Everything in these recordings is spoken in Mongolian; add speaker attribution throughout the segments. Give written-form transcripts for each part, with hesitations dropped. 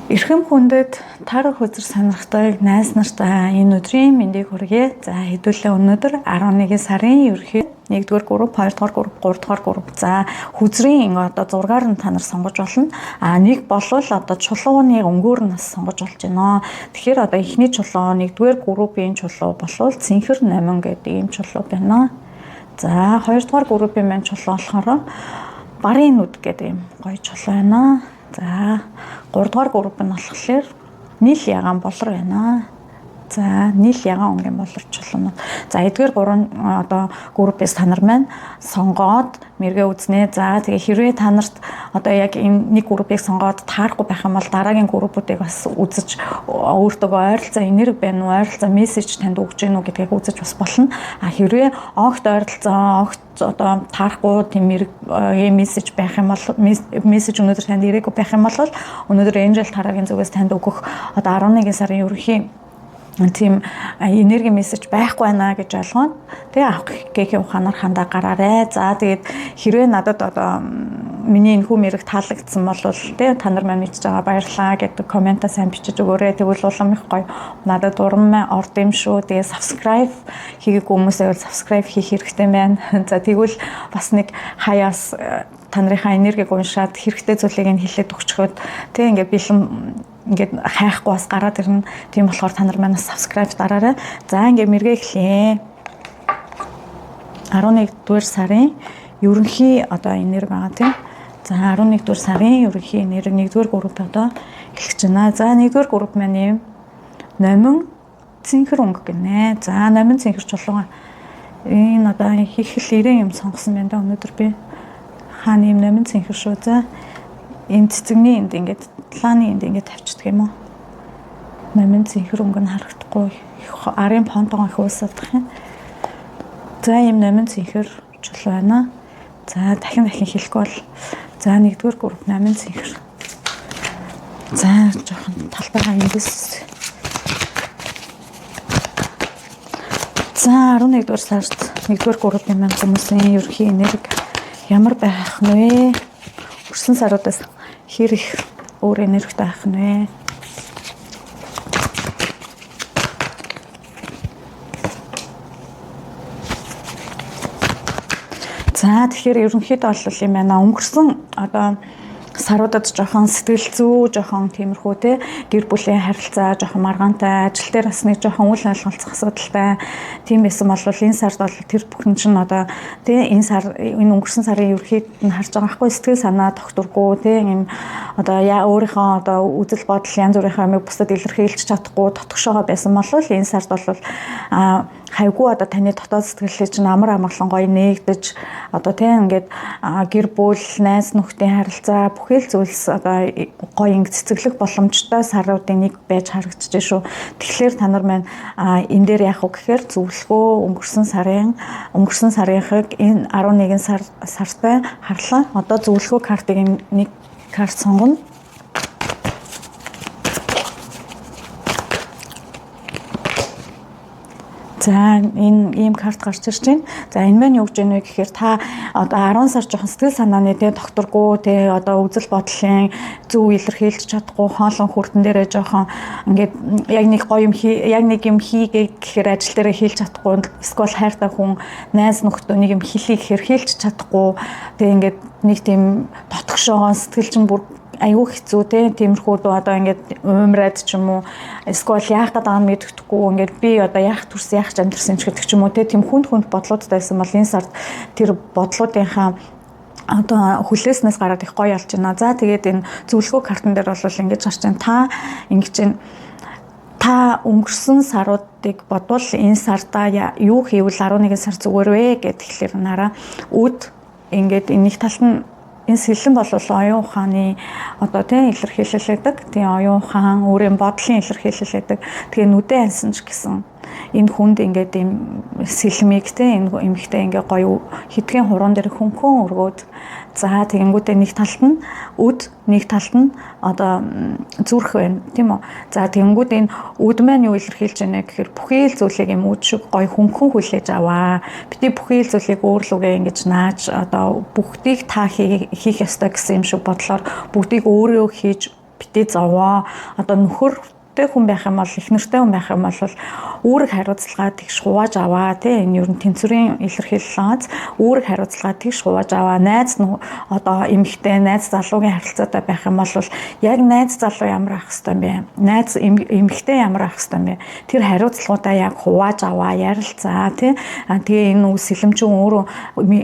Speaker 1: Эрхэм хүндэт тар хөзөр сонирхтойг найз нартай энэ өдрийн мэндийг хүргэе. За хэдүүлээ өнөөдөр 11 сарын ерөнхий 1-р групп, 2-р групп, 3-р групп. За хүзрийн одоо зургаар нь та нар сонгож болно. Нэг болвол одоо чулууны өнгөөр нь бас сонгож болж байна. Тэгэхээр одоо эхний чулуу 1-р группийн чулуу болвол цэнхэр 8 гэдэг ийм чулуу байна. За 2-р группийн маань чулуу болохоор барын нүд гэдэг ийм гоё чулуу байна. За 3-р групп нь болохоор нийл ягаан болор байна. За нийл ягаан өнгийн болор чулуунууд. За эдгээр гурван одоо группээс та нар маань сонгоод мэргээ үзнэ. За тэгээ хэрвээ та нарт одоо яг энэ нэг группийг сонгоод таарахгүй байх юм бол дараагийн группүүдийг бас үзэж өөртөө ойролцоо энерги байна уу, ойролцоо мессеж танд өгч гэнэ үү гэдгийг үзэж бас болно. Хэрвээ огт ойролцоо одоо таарахгүй тийм мессеж байх юм бол мессеж өнөөдөр танд ирээгүй байх юм бол өнөөдөр Angel Тарагийн зүгээс танд өгөх одоо 11 сарын ерөнхий тийм энерги мессеж байхгүй байна гэж ойлгоод тэгээ авах гэхийн ухаанаар хандаа гараарэ. За тэгээд хэрвээ надад одоо миний энэ хүм эрэг таалагдсан бол тэгээ та нар маань мэдж байгаа баярлалаа гэдэг комментаа сайн бичиж өгөөрэй. Тэгвэл улам их гоё надад урам орд юм шүү. Тэгээ subscribe хийгээгүй хүмүүсээ бол subscribe хийх хэрэгтэй байна. За тэгвэл бас нэг хаяас та нарынхаа энергийг уншаад хэрэгтэй зүйлийг нь хэлээд өгчхөд тэгээ ингээд бэлэн ингээд хайхгүй бас гараад ирнэ. Тийм болохоор та нар манаас subscribe дараарай. За ингээд мэргээ эхлэе. 11-р сарын ерөнхий одоо энерги байгаа тийм. За 11-р сарын ерөнхий энерги 1-р групп одоо эхэлж байна. За 1-р групп маань юм номин цэнхэр өнгө гинэ. За номин цэнхэр чулууга энэ одоо их л ирээн юм сонгосон байна да өнөөдөр би. Хааны юм номин цэнхэр шүү. За энэ цэцэгний энд ингээд талааны энд ингээд тавьчихдаг юм уу? Номин цэнхэр өнгө нь харагдахгүй. Арын фонтогоо их уусаадах юм. За ийм номин цэнхэр чулуу байна. За дахин хэлэхгүй бол за 1-р групп номин цэнхэр. За жоохон талбайгаа ингээс. За 11-р сард 1-р группийн маань хүмүүсийн ерөнхий энерги ямар байх нь вэ? Өрсөн саруудаас хэр их өөр энергитэй байх нь вэ? За тэгэхээр ерөнхийдөө бол юм байна. Өнгөрсөн одоо саруудад жоохон сэтгэл зүй, жоохон тиймэрхүү те гэр бүлийн харилцаа, жоохон маргаантай, ажил дээр бас нэг жоохон үл ойлголцох асуудалтай. Тийм байсан бол энэ сард бол тэр бүхэн чинь одоо те энэ өнгөрсөн сарын ерөнхийд нь харж байгаа байхгүй сэтгэл санаа тогтворгүй те юм одоо өөрийнхөө одоо үзэл бодол янз бүрийнхээ амиг бусдад илэрхийлж чадахгүй дотгошоогоо байсан бол энэ сард бол хайгуу одоо таны дотоод сэтгэлээ чинь амар амгалан гоё нээгдэж одоо тийм ингээд гэр бүл, найз нөхдийн харилцаа бүхэл зүйлс одоо гоё ингэ цэцэглэх боломжтой саруудын нэг байж харагдаж шүү. Тэгэхээр та нар маань энэ дээр яах вэ гэхээр зөвлөгөө өнгөрсөн сарынхыг энэ 11 сартай харлаа. Одоо зөвлөгөө картыг нэг карт сонгоно. За энэ ийм карт гарч ирж байна. За энэ маань юу гэж байна вэ гэхээр та одоо 10 сар жоохон сэтгэл санааны тэ докторгүй тэ одоо үзэл бодлын зөв илэрхийлж чадахгүй хоолон хүрдэн дээрээ жоохон ингээд яг нэг гоё юм хийгээ гэхээр ажил дээрээ хийлж чадахгүй эсвэл хайртай хүн найз нөхдөө нэг юм хэлхийг гэхээр хэлж чадахгүй тэ ингээд нэг тийм дотгошоогоо сэтгэл чинь бүр аюу хэцүү тиймэрхүү одоо ингээд уумраад ч юм уу эсвэл яах гэдэг юм мэддэхгүй ингээд би одоо яах төрсөн яах амьдрсан ч гэдэг ч юм уу тийм хүнд бодлуудтай байсан бол энэ сард тэр бодлуудынхаа одоо хүлээснээс гараад их гоё болж байна. За тэгээд энэ зөвлөгөө картан дээр бол ингэж гарч байна. Та ингэж байна. Та өнгөрсөн саруудыг бодвол энэ сардаа юу хийвэл 11 сар зүгээр вэ гэд тэгэхээр нараа үд ингээд энэ нэг талд нь энэ сэлэн бол оюун ухааны одоо тийм илэрхийлэлэдэг. Тийм оюун ухаан өөрийн бодлын илэрхийлэлэдэг. Тэгээ нүдэн ансан ч гэсэн энэ хүнд ингээд ийм сэлмийг тийм энэ эмхтэй ингээд гоё хитгэн хуруунд дээр хөнгөн өргөөд за тэгэнгүүтээ нэг талд нь үд нэг талд нь одоо зүрх байна тийм үү. За тэгэнгүүт энэ үд маань юу илэрхийлж байна гэхээр бүхэл зүйлийг юм үд шиг гоё хөнгөн хүлээж аваа. Бити бүхэл зүйлийг өөрлөгөө ингэж нааж одоо бүгдийг та хийх ёстой гэсэн юм шиг бодлоор бүгдийг өөрөө хийж бити зовоо одоо нөхөртэй хүн байх юм бол их нэртэй хүн байх юм бол үүрэг хариуцлага тэгш хувааж аваа тий энэ ер нь тэнцвэрийн илэрхийлэл үүрэг хариуцлага тэгш хувааж аваа найз одоо эмэгтэй найз залуугийн харилцаатай байх юм бол яг найз залуу ямар ах хэвээр юм бэ найз эмэгтэй ямар ах хэвээр юм бэ тэр хариуцлагуудаа яг хувааж аваа ярилцаа тий тэгээ энэ үс сэлэмчин өөрөө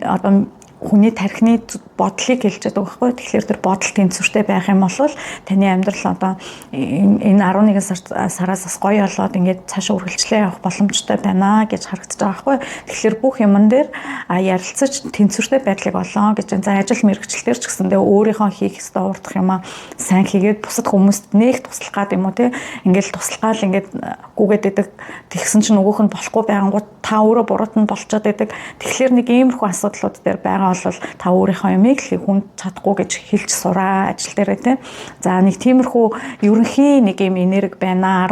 Speaker 1: одоо хүний тархины бодлыг хэлж байгаа байхгүй. Тэгэхээр тэр бодол тэнцвэртэй байх юм бол таны амьдрал одоо энэ 11 сараас бас гоё болоод ингээд цаашаа үргэлжлээ явах боломжтой байна гэж харагдаж байгаа байхгүй. Тэгэхээр бүх юмн дээр ярилцаж тэнцвэртэй байдлыг олоо гэж. За ажил мэргэжилтээр ч гэсэндээ өөрийнхөө хийх ёстой урдах юмаа сайн хийгээд бусад хүмүүст нэг туслах гад юм уу те. Ингээд туслахаал ингээд гүгээд идэг. Тэгсэн чинь нөгөөх нь болохгүй байнгут та өөрөө буруутан болчиход идэг. Тэгэхээр нэг иймэрхүү асуудлууд дээр байгаа бол та өөрийнхөө юмыг л хүн чадахгүй гэж хэлж сураа ажил дээрээ тийм. За нэг тиймэрхүү ерөнхий нэг юм энерги байна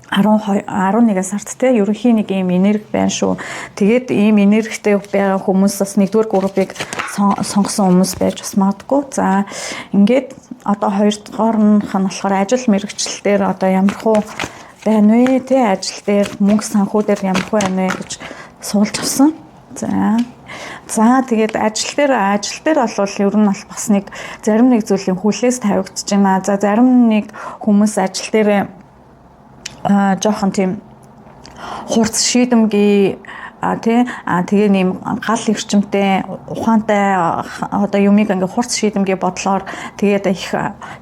Speaker 1: 11 сард те ерөнхий нэг юм энерги байна шүү. Тэгээд ийм энергитэй байгаа хүмүүс бас нэгдүгээр группыг сонгосон хүмүүс байж бас магадгүй. За ингээд одоо хоёрдугаар нь болохоор ажил мэргэжилтээр одоо ямархуу байна вэ те ажил дээр мөнгө санхүү дээр ямархуу байна вэ гэж суулж авсан. За тэгээд ажил дээр бол ер нь бол бас нэг зарим нэг зүйлийн хүлээс тавигдж байна. За зарим нэг хүмүүс ажил дээр жоохон тийм хурц шийдэмгий тэгээ нэм гал эрчимтэй ухаантай одоо юмыг ингээ хурц шийдэмгий бодлоор тэгээд их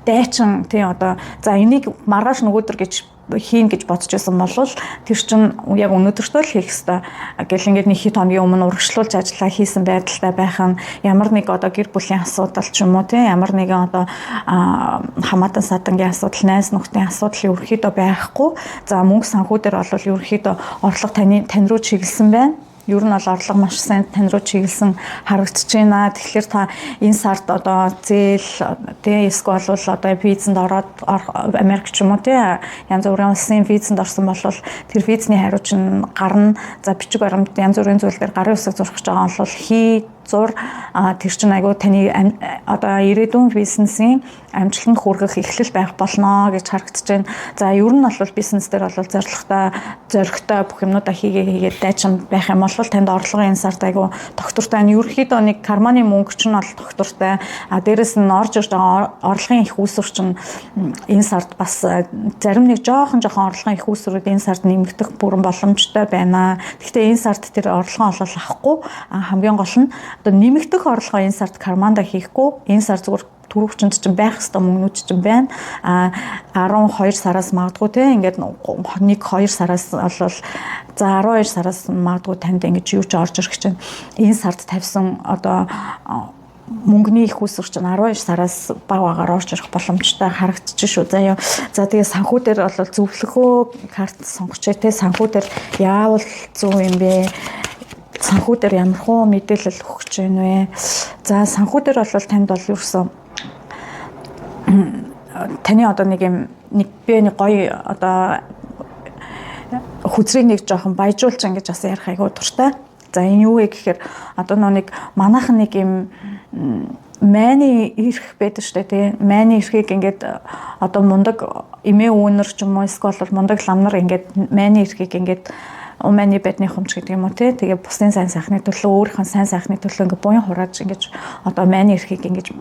Speaker 1: дайчин тий одоо за энийг маргааш нөгөөдөр гэж хийн гэж бодож байсан бол тэр чинь яг өнөөдөртөө л хийх ёстой. Гэл ингээд нэг хэд хоногийн өмнө урагшлуулж ажиллаа хийсэн байдалтай байх нь ямар нэг одоо гэр бүлийн асуудал ч юм уу тийм ямар нэгэн одоо хамаатан садангийн асуудал, найз нөхдийн асуудал ерөөхдөө байхгүй. За мөнгө санхүү дээр бол ерөөхдөө орлого тань руу чиглэсэн байна. Ер нь бол орлого маш сайн тань руу чиглэсэн харагдаж байна. Тэгэхээр та энэ сард одоо зээл тий эсвэл одоо визэнд ороод Америк ч юм уу тий янз бүрийн улсын визэнд орсон бол тэр визний хариуч нь гарна. За бичиг баримт янз бүрийн зүйл дээр гарын үсэг зурх гэж байгаа бол зур тэр чинь айгуу таны одоо ирээдүйн бизнесийн амжилтанд хүргэх эхлэл байх болно гэж харагдаж байна. За ер нь бол бизнес дээр бол зоригтой бүх юмнуудаа хийгээд дайчин байх юм бол танд орлогын энэ сард айгуу тогтвортой. Ерөнхийдөө нэг карманы мөнгө ч нь бол тогтвортой. Дээрээс нь орж ирж байгаа орлогын их үүсвэр чинь энэ сард бас зарим нэг жоохон орлогын их үүсвэрүүд энэ сард нэмэгдэх бүрэн боломжтой байна. Гэхдээ энэ сард тэр орлогоо авахгүй хамгийн гол нь одоо нэмэгдэх орлогоо энэ сард карманда хийхгүй энэ сар зүгээр төрөвчөнд чинь байх хэвээр мөнгнүүд чинь байна. 12 сараас магадгүй те ингээд 1-2 сараас бол за 12 сараас магадгүй танд ингэж юу ч орж ирэх чинь энэ сард тавьсан одоо мөнгөний их үүсвэр чинь 12 сараас бага багаар орж ирэх боломжтой харагдаж шүү. За тэгээ санхүү дээр бол зөвлөхөө карт сонгоч те санхүү дээр яавал зөв юм бэ? Санхүү дээр ямар хөө мэдээлэл өгч байна вэ? За санхүү дээр бол танд бол ерөөсөн таны одоо нэг гоё одоо хүзрийг нэг жоохон баяжуулж ингэж бас ярих айгуу дуртай. За энэ юу вэ гэхээр одоо нэг манайхан нэг юм майны ирэх байдаг шүү дээ тий. Майны ирэхийг ингээд одоо мундаг эмээ үүнэр ч юм уу эсвэл мундаг ламнар ингээд майны ирэхийг ингээд уманы бэдний хумч гэдэг юм уу тий. Тэгээ бусдын сайн сайхны төлөө өөрийнхөө сайн сайхны төлөө ингээд буян хурааж ингэж одоо майны ирэхийг ингэж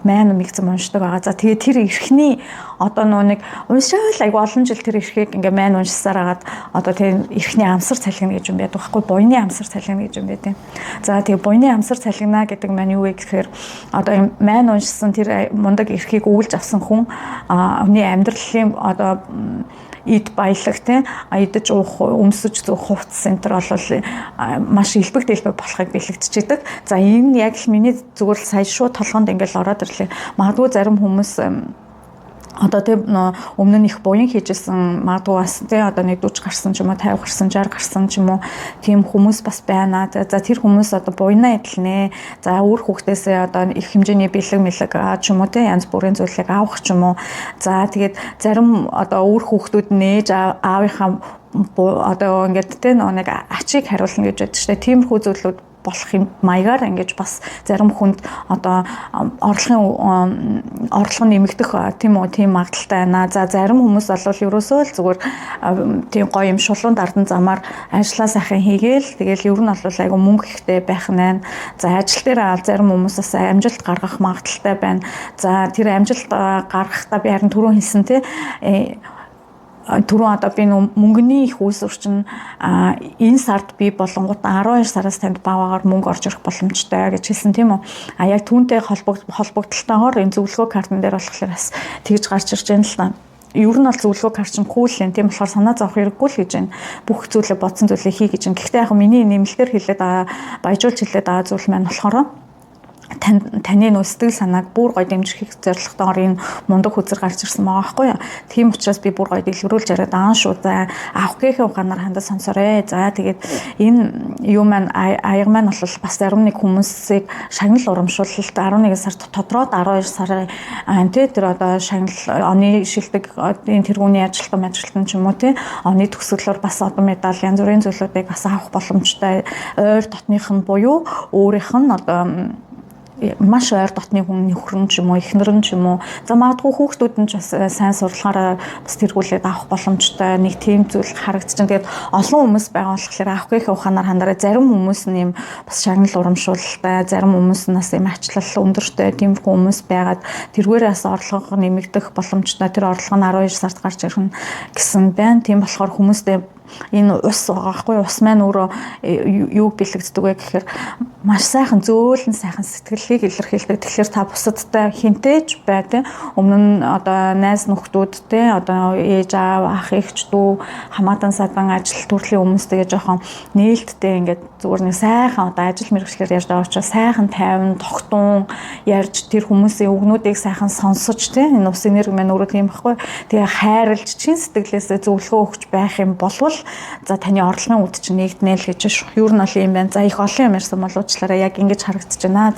Speaker 1: мань мэгцэн уншдаг байгаа. За тэгээ тэр эрхний одоо нэг уншаал айгу олон жил тэр эрхийг ингээ мань уншсаар агаад одоо тэр эрхний амсар цалгина гэж юм байдаг байхгүй буйны амсар цалгина гэж юм байдаг. За тэгээ буйны амсар цалгина гэдэг маань юу вэ гэхээр одоо мань уншсан тэр мундаг эрхийг үүлж авсан хүн өвний амьдралын одоо эд баялаг те идэж уух өмсөж зүүх хувцс центр бол маш илбэг дэлбэг болохыг бэлэгдчихэдэг. За энэ яг л миний зүгээр сая шууд толгонд ингээл ороод ирлээ. Магадгүй зарим хүмүүс одоо тийм өмнө нь их буян хийжсэн магадгүй бас тийм одоо нэг 40 гарсан ч юм уу 50 гарсан 60 гарсан ч юм уу тийм хүмүүс бас байна. За тэр хүмүүс одоо буйнаа эдлэнэ. За өөр хүүхдээсээ одоо их хэмжээний бэлэг мэлэг ч юм уу тийм янз бүрийн зүйлийг авах ч юм уу. За тэгээд зарим одоо өөр хүүхдүүд нээж аавынхаа одоо ингээд тийм нэг ачийг хариулна гэж байдаг шүү дээ. Тиймэрхүү зүйлүүд болох юм маягаар ингэж бас зарим хүнд одоо орлого нэмэгдэх тийм үү тийм магадaltaй байна. За зарим хүмүүс бол ерөөсөө л зүгээр тийм гоё юм шулуун дардан замаар ажиллаа сайхан хийгээл тэгэл ер нь бол айгу мөнгө ихтэй байх нь. За ажил дээр зарим хүмүүсээс амжилт гаргах магадaltaй байна. За тэр амжилт гаргахдаа би харин түрүү хэлсэн тий түрүү одоо би мөнгөний их үүсвэр чинь энэ сард би болонгууд 12 сараас танд баваагаар мөнгө орж ирэх боломжтой гэж хэлсэн тийм үү. Яг түүнтэй холбогдлолтойгоор энэ зөвлөгөө картн дээр болохоор бас тэгж гарч ирж байна л та. Ер нь бол зөвлөгөө карт чинь кул юм тийм болохоор санаа зовох хэрэггүй л гэж байна. Бүх зүйлээ бодсон зүйлээ хий гэж байна. Гэхдээ яг миний нэмэлтээр хэлээд баяжуулж хэлээд байгаа зүйл маань болохоор таны нөө сэтгэл санааг бүр гоё дэмжих зорилготойгоор энэ мундаг хүзэр гарч ирсэн байгаа байхгүй юу. Тийм учраас би бүр гоё дэлгэрүүлж яриад аа шүү. За авах гэхээ ухаанаар хандаж сонсоорой. За тэгээд энэ юу маань аяга маань бол бас зарим нэг хүмүүсийг шагнал урамшуулалт 11 сард тодроод 12 сарын тэр одоо шагнал оны шилдэг энэ тэргүүний ажилтан ч юм уу тий оны төгсгөлөөр бас одоо медаль янз бүрийн зүйлүүдийг бас авах боломжтой. Ойр дотных нь буюу өөрийнх нь одоо маш ойр дотны хүн нөхөр нь ч юм уу эхнэр нь ч юм уу за магадгүй хүүхдүүд нь ч бас сайн сурлагаараа бас тэргүүлээд авах боломжтой нэг тийм зүйл харагдчихэв. Тэгээд олон хүмүүс байгаа болохоор авах гэхээ ухаанаар хандараа зарим хүмүүс нь юм бас шагнал урамшуулалтай зарим хүмүүс нь бас юм ачлал өндөртэй тиймэрхүү хүмүүс байгаад тэргээрээ бас орлого нэмэгдэх боломжтой. Тэр орлого нь 12 сард гарч ирэх гэсэн байна. Тийм болохоор хүмүүстэй энэ ус байгаа хгүй ус маань өөрөө юуг бэлэгддэг вэ гэхээр маш сайхан зөөлөн сайхан сэтгэлийг илэрхийлдэг. Тэгэхээр та бусадтай хинтээж бай тэ өмнө нь одоо найз нөхдүүдтэй одоо ээж аав ах эгч дүү хамаатан садан ажил төрлийн хүмүүстэйгээ жоохон нээлттэй ингээд зүгээр нэг сайхан одоо ажил мэргэжлэр ярьж байгаа учраас сайхан тайван тогтун ярьж тэр хүмүүсийн үгнүүдийг сайхан сонсож тэ энэ ус энерги маань өөрөө тийм байхгүй. Тэгээ хайрлж чин сэтгэлээсээ зөвлөгөө өгч байх юм болвол за таны орлогын үд чинь нэгднэ л гэж шүү. Юу нь бол юм байна. За их олон юм ярьсан боловчлаараа яг ингэж харагдаж байна.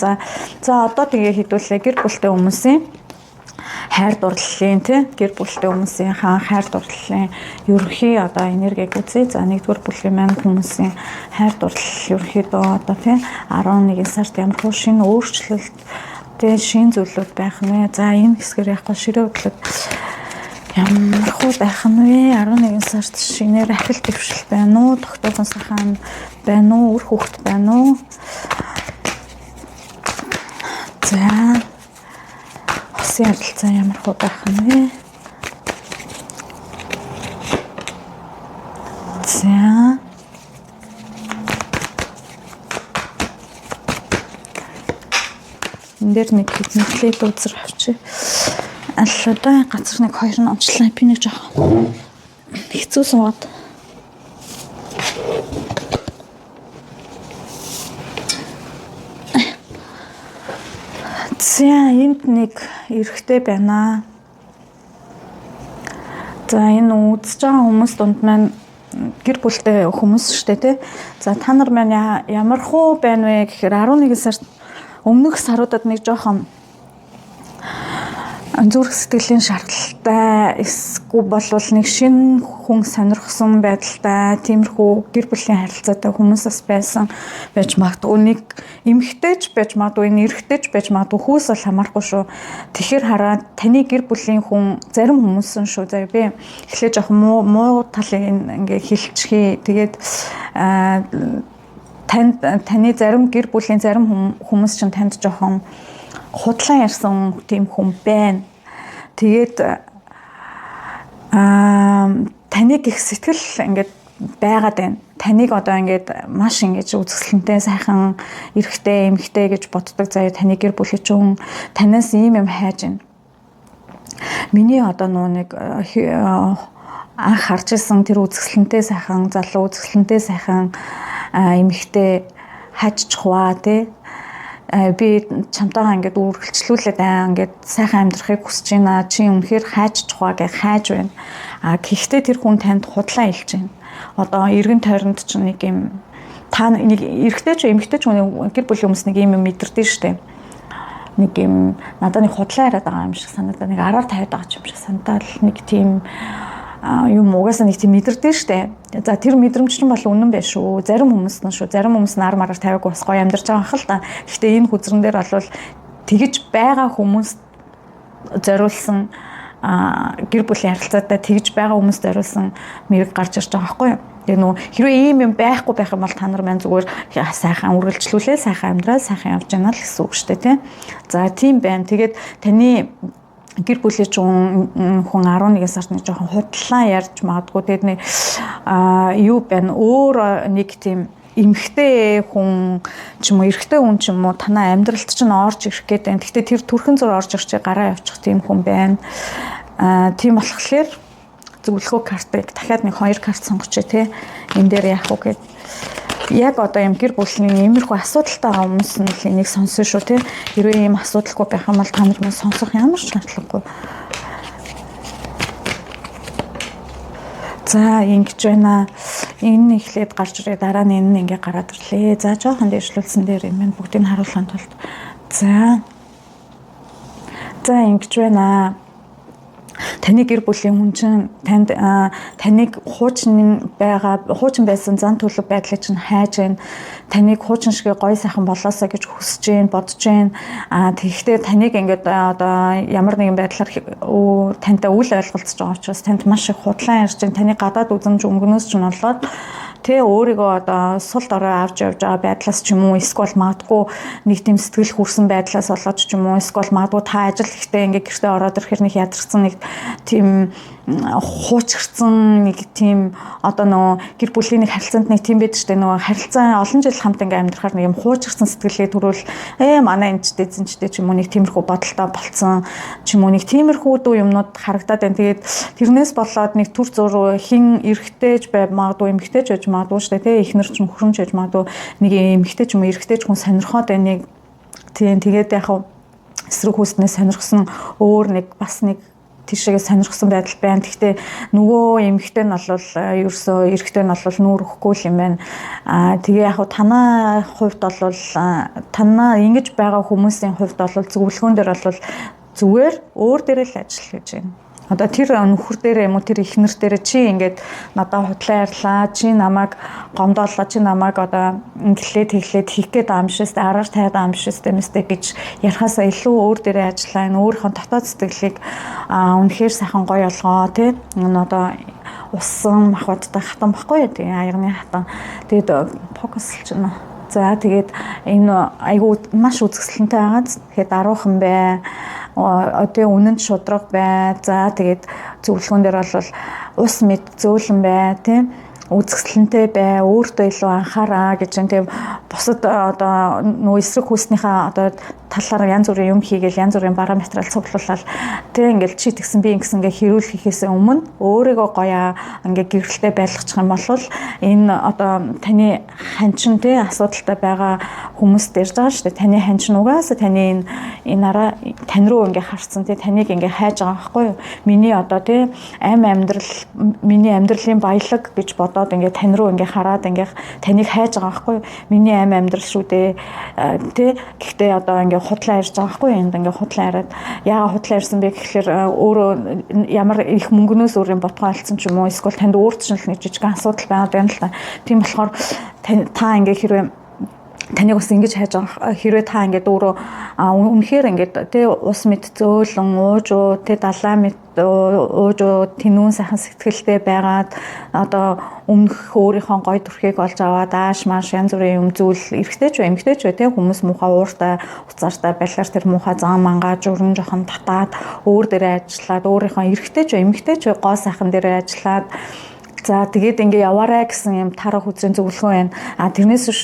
Speaker 1: За одоо тэгээ хэдүүлээ гэр бүлтэй хүмүүсийн хайр дурлалын тий гэр бүлтэй хүмүүсийн хайр дурлалын ерөнхий одоо энергиг үзье. За нэгдүгээр бүлгийн маань хүмүүсийн хайр дурлал ерөнхийдөө одоо тий 11 сард ямар хөө шинэ өөрчлөлт тий шинэ зүйлүүд байх нэ. За энэ хэсгээр яг ширээ хөдлөд ямар хөө байх нь вэ? 11 сард шинээр ахил дэвшил байна уу? Тогтоохон сайхан байна уу? Үр хөвгт байна уу? За хосын харилцаа ямар хөө байх нь вэ? За энэ дээр нэг хэдэн клип үзэр авчи. Аллаа газар нэг 2 нь онцлоо би нэг жоохон хэцүү суугаад. За энд нэг эрэгтэй байна. За энэ үзэж байгаа хүмүүс дунд маань гэр бүлтэй хүмүүс шүү дээ тий. За та нар маань ямар хөө байна вэ гэхээр 11 сард өмнөх саруудад нэг жоохон зүрх сэтгэлийн шаардлагатай эсвэл болвол нэг шинэ хүн сонирхсон байдалтай тиймэрхүү гэр бүлийн харилцаатай хүмүүсээс байсан байж магадгүй нэг эмэгтэйч байж магадгүй энэ эрэгтэйч байж магадгүй хүүс бол хамаарахгүй шүү. Тэгэхээр хараад таны гэр бүлийн хүн зарим хүмүүс нь шүү. За би эхлээд жоохон муу талыг ингээ хэлчихье. Тэгээд таны зарим гэр бүлийн зарим хүмүүс чинь танд жоохон худлаа ярьсан тийм хүн байна. Тэгээд таныг их сэтгэл ингээд байгаад байна. Таныг одоо ингээд маш ингэж үзэсгэлэнтэй сайхан эрэгтэй эмэгтэй гэж боддог заяа таны гэр бүлийн хүн танаас ийм юм хайж байна. Миний одоо нэг анх харж исэн тэр үзэсгэлэнтэй сайхан залуу үзэсгэлэнтэй сайхан эмэгтэй хайж чухваа тий. Би чамтайгаа ингээд үргэлжлүүлээд ингээд сайхан амьдрахыг хүсэж байна. Чи үнэхээр хайж чухаа гэж хайж байна. Гэхдээ тэр хүн танд худлаа хэлж байна. Одоо эргэн тойронд ч нэг юм та нэг эрэгтэй ч эмэгтэй ч гэр бүлийн хүмүүс нэг юм мэдэрдэж штэ. Нэг юм надад нэг худлаа яриад байгаа юм шиг санагдаад нэг араар тавиад байгаа юм шиг санагдаад нэг тийм юм угаасаа нэг тийм мэдэрдэг штэ. За тэр мэдрэмж чинь бол үнэн биш шүү. Зарим хүмүүс нь шүү. Зарим хүмүүс нар мараар тавиагүй бас гоё амьдарч байгаа хэл та. Гэхдээ энэ хүзрэн дээр бол тэгж байгаа хүмүүс зориулсан гэр бүлийн харилцаатай тэгж байгаа хүмүүст зориулсан мэрэг гарч ирж байгаа байхгүй юу? Тэгээ нөө хэрвээ ийм юм байхгүй байх юм бол та нар маань зүгээр сайхан үргэлжлүүлээ, сайхан амьдрал, сайхан явж байна л гэсэн үг шүү дээ, тийм. За тийм байна. Тэгээд таны гэр бүлийн хүн 11 сард нэг жоохон худлаа ярьж магадгүй. Тэгээд нэг юу байна? Өөр нэг тийм эмхтэй хүн ч юм уу, эрэгтэй хүн ч юм уу танаа амьдралд чинь орж ирэх гээд байна. Гэхдээ тэр төрхөн зур орж ирчих гараа явчих тийм хүн байна. Тийм болохоор зөвлөгөө картыг дахиад нэг 2 карт сонгоч тий. Энэ дээр яах вэ гэд. Яг одоо юм гэр бүлийн иймэрхүү асуудалтай байгаа хүмүүс нь л энийг сонсон шүү тий. Хэрвээ ийм асуудалгүй байх юм бол та нар маань сонсох ямар ч шаардлагагүй. За ингэж байна. Энэ ихлээд гарч ирээ дараа нь энэ ингээ гараад ирлээ. За жоохон дэвшлүүлсэн дээр юм байна. Бүгдийг харуулахын тулд. За ингэж байна. Таны гэр бүлийн хүн чинь таныг хуучин байсан зан төлөв байдлыг чинь хайж гэн таныг хуучин шиг гоё сайхан болоосоо гэж хүсэж гэн бодож гэн тэгэхдээ таныг ингээд одоо ямар нэгэн байдлаар тантай үл ойлголцож байгаа учраас танд маш их худлаа ярьж гэн таны гадаад үзэмж өнгөнөөс ч нь болоод тэ өөрийгөө одоо сул дорой авч явж байгаа байдлаас ч юм уу эсвэл магадгүй нэг тийм сэтгэл хүрсэн байдлаас болоод ч юм уу эсвэл магадгүй та ажил ихтэй ингээ гэртээ ороод ирэхээр нэг ядарсан нэг тийм хуучирсан нэг тийм одоо нөгөө гэр бүлийн нэг харилцаанд нэг тийм байдаг шүү дээ нөгөө харилцаа олон жил хамт ингээ амьдрахаар нэг юм хуучирсан сэтгэлгээ төрүүл манай энэчтэй эзэнчтэй ч юм уу нэг тиймэрхүү бодолтой болцсон ч юм уу нэг тиймэрхүү дүү юмнууд харагдаад байна. Тэгээд тэрнээс болоод нэг төр зур хин эргэжтэйж бай магадгүй эмэгтэйж байж магадгүй шүү дээ. Эхнэр ч хөрөмж байж магадгүй нэг эмэгтэй ч юм уу эргэжтэй ч хүн сонирхоод байна нэг тийм тэгээд яг эсрэг хүүснээс сонирхсон өөр нэг бас нэг тийшээ сонирхсан байдал байна. Гэхдээ нөгөө эмэгтэй нь бол ерөөсөө эрэгтэй нь бол нүүр өгөхгүй юм байна. Тэгээ яг танаа хувьд бол танаа ингэж байгаа хүмүүсийн хувьд бол зөвлөгөөн дээр бол зүгээр өөр дээрээ л ажил хийж байна. Одоо тэр нөхөр дээр юм уу тэр эхнэр дээр чи ингээд надад худлаа ярьлаа, чи намайг гомдооллоо, чи намайг одоо инглээд тэглээд хийх гээд байгаа юм шээс араар тайгаад байгаа юм шээс тэмээстэй гэж ярихаасаа илүү өөр дээрээ ажиллаа. Энэ өөрийнхөө дотоод сэтгэлийг үнэхээр сайхан гоё олгоо тий. Энэ одоо усан махбодтой хатан баггүй тий аягны хатан. Тэгээд фокуслж байна. За тэгээд энэ айгуу маш үзэсгэлэнтэй байгаа. Тэгэхээр даруухан бай. Одоо үнэнд шудраг бай. За тэгээд зөвлөгөөн дээр бол ус мэд зөөлөн бай тийм үзэсгэлэнтэй бай, өөртөө илүү анхаараа гэж юм. Тийм бусад одоо нөө эсрэг хүүснийхээ одоо талаар янз бүрийн юм хийгээл янз бүрийн бараа материал цуглуулаад тийм ингээл чи тэгсэн би ингэсэн ингээ хэрүүлэхээс өмнө өөрийгөө гоёа ингээ гэрэлтэй байлгачих юм бол энэ одоо таны ханчин тийм асуудалтай байгаа хүмүүст ирж байгаа шүү дээ. Таны ханчин угаасаа таны энэ араа тань руу ингээ харцсан тийм таныг ингээ хайж байгаа байхгүй юу? Миний одоо тийм миний амьдралын баялаг гэж бодоод ингээ тань руу ингээ хараад ингээ таныг хайж байгаа байхгүй юу? Миний амьдрал шүү дээ. Тэ гэхдээ одоо ингээ худлаа ярьж байгаа байхгүй юу? Энд ингээ худлаа яриад яагаад худлаа ярьсан бэ гэхээр өөрөө ямар их мөнгнөөс өөр юм ботгоо алдсан ч юм уу эсвэл танд өөрт чинь л нэг жижигхэн асуудал байгаад байна л та. Тийм болохоор та ингээ хэрвээ таныг бас ингэж хайж байгаа хэрвээ та ингээд өөрөө үнэхээр ингээд тий ус мэд зөөлөн уужуу тий далаа мэд уужуу тэнүүн сайхан сэтгэлтэй байгаад одоо өмнөх өөрийнхөө гой төрхийг олж аваад ааш маш янз бүрийн юм зүйл эргэжтэй ч эмгтэй ч тий хүмүүс муухай ууртай уцаартай балиар тэр муухай зам мангаа журам жохон татаад өөр дээрээ ажиллаад өөрийнхөө эргэжтэй ч эмгтэй ч гоо сайхан дээрээ ажиллаад за тэгээд ингээ яваарай гэсэн юм тарах үзрийн зөвлөгөө байна. Тэрнээс биш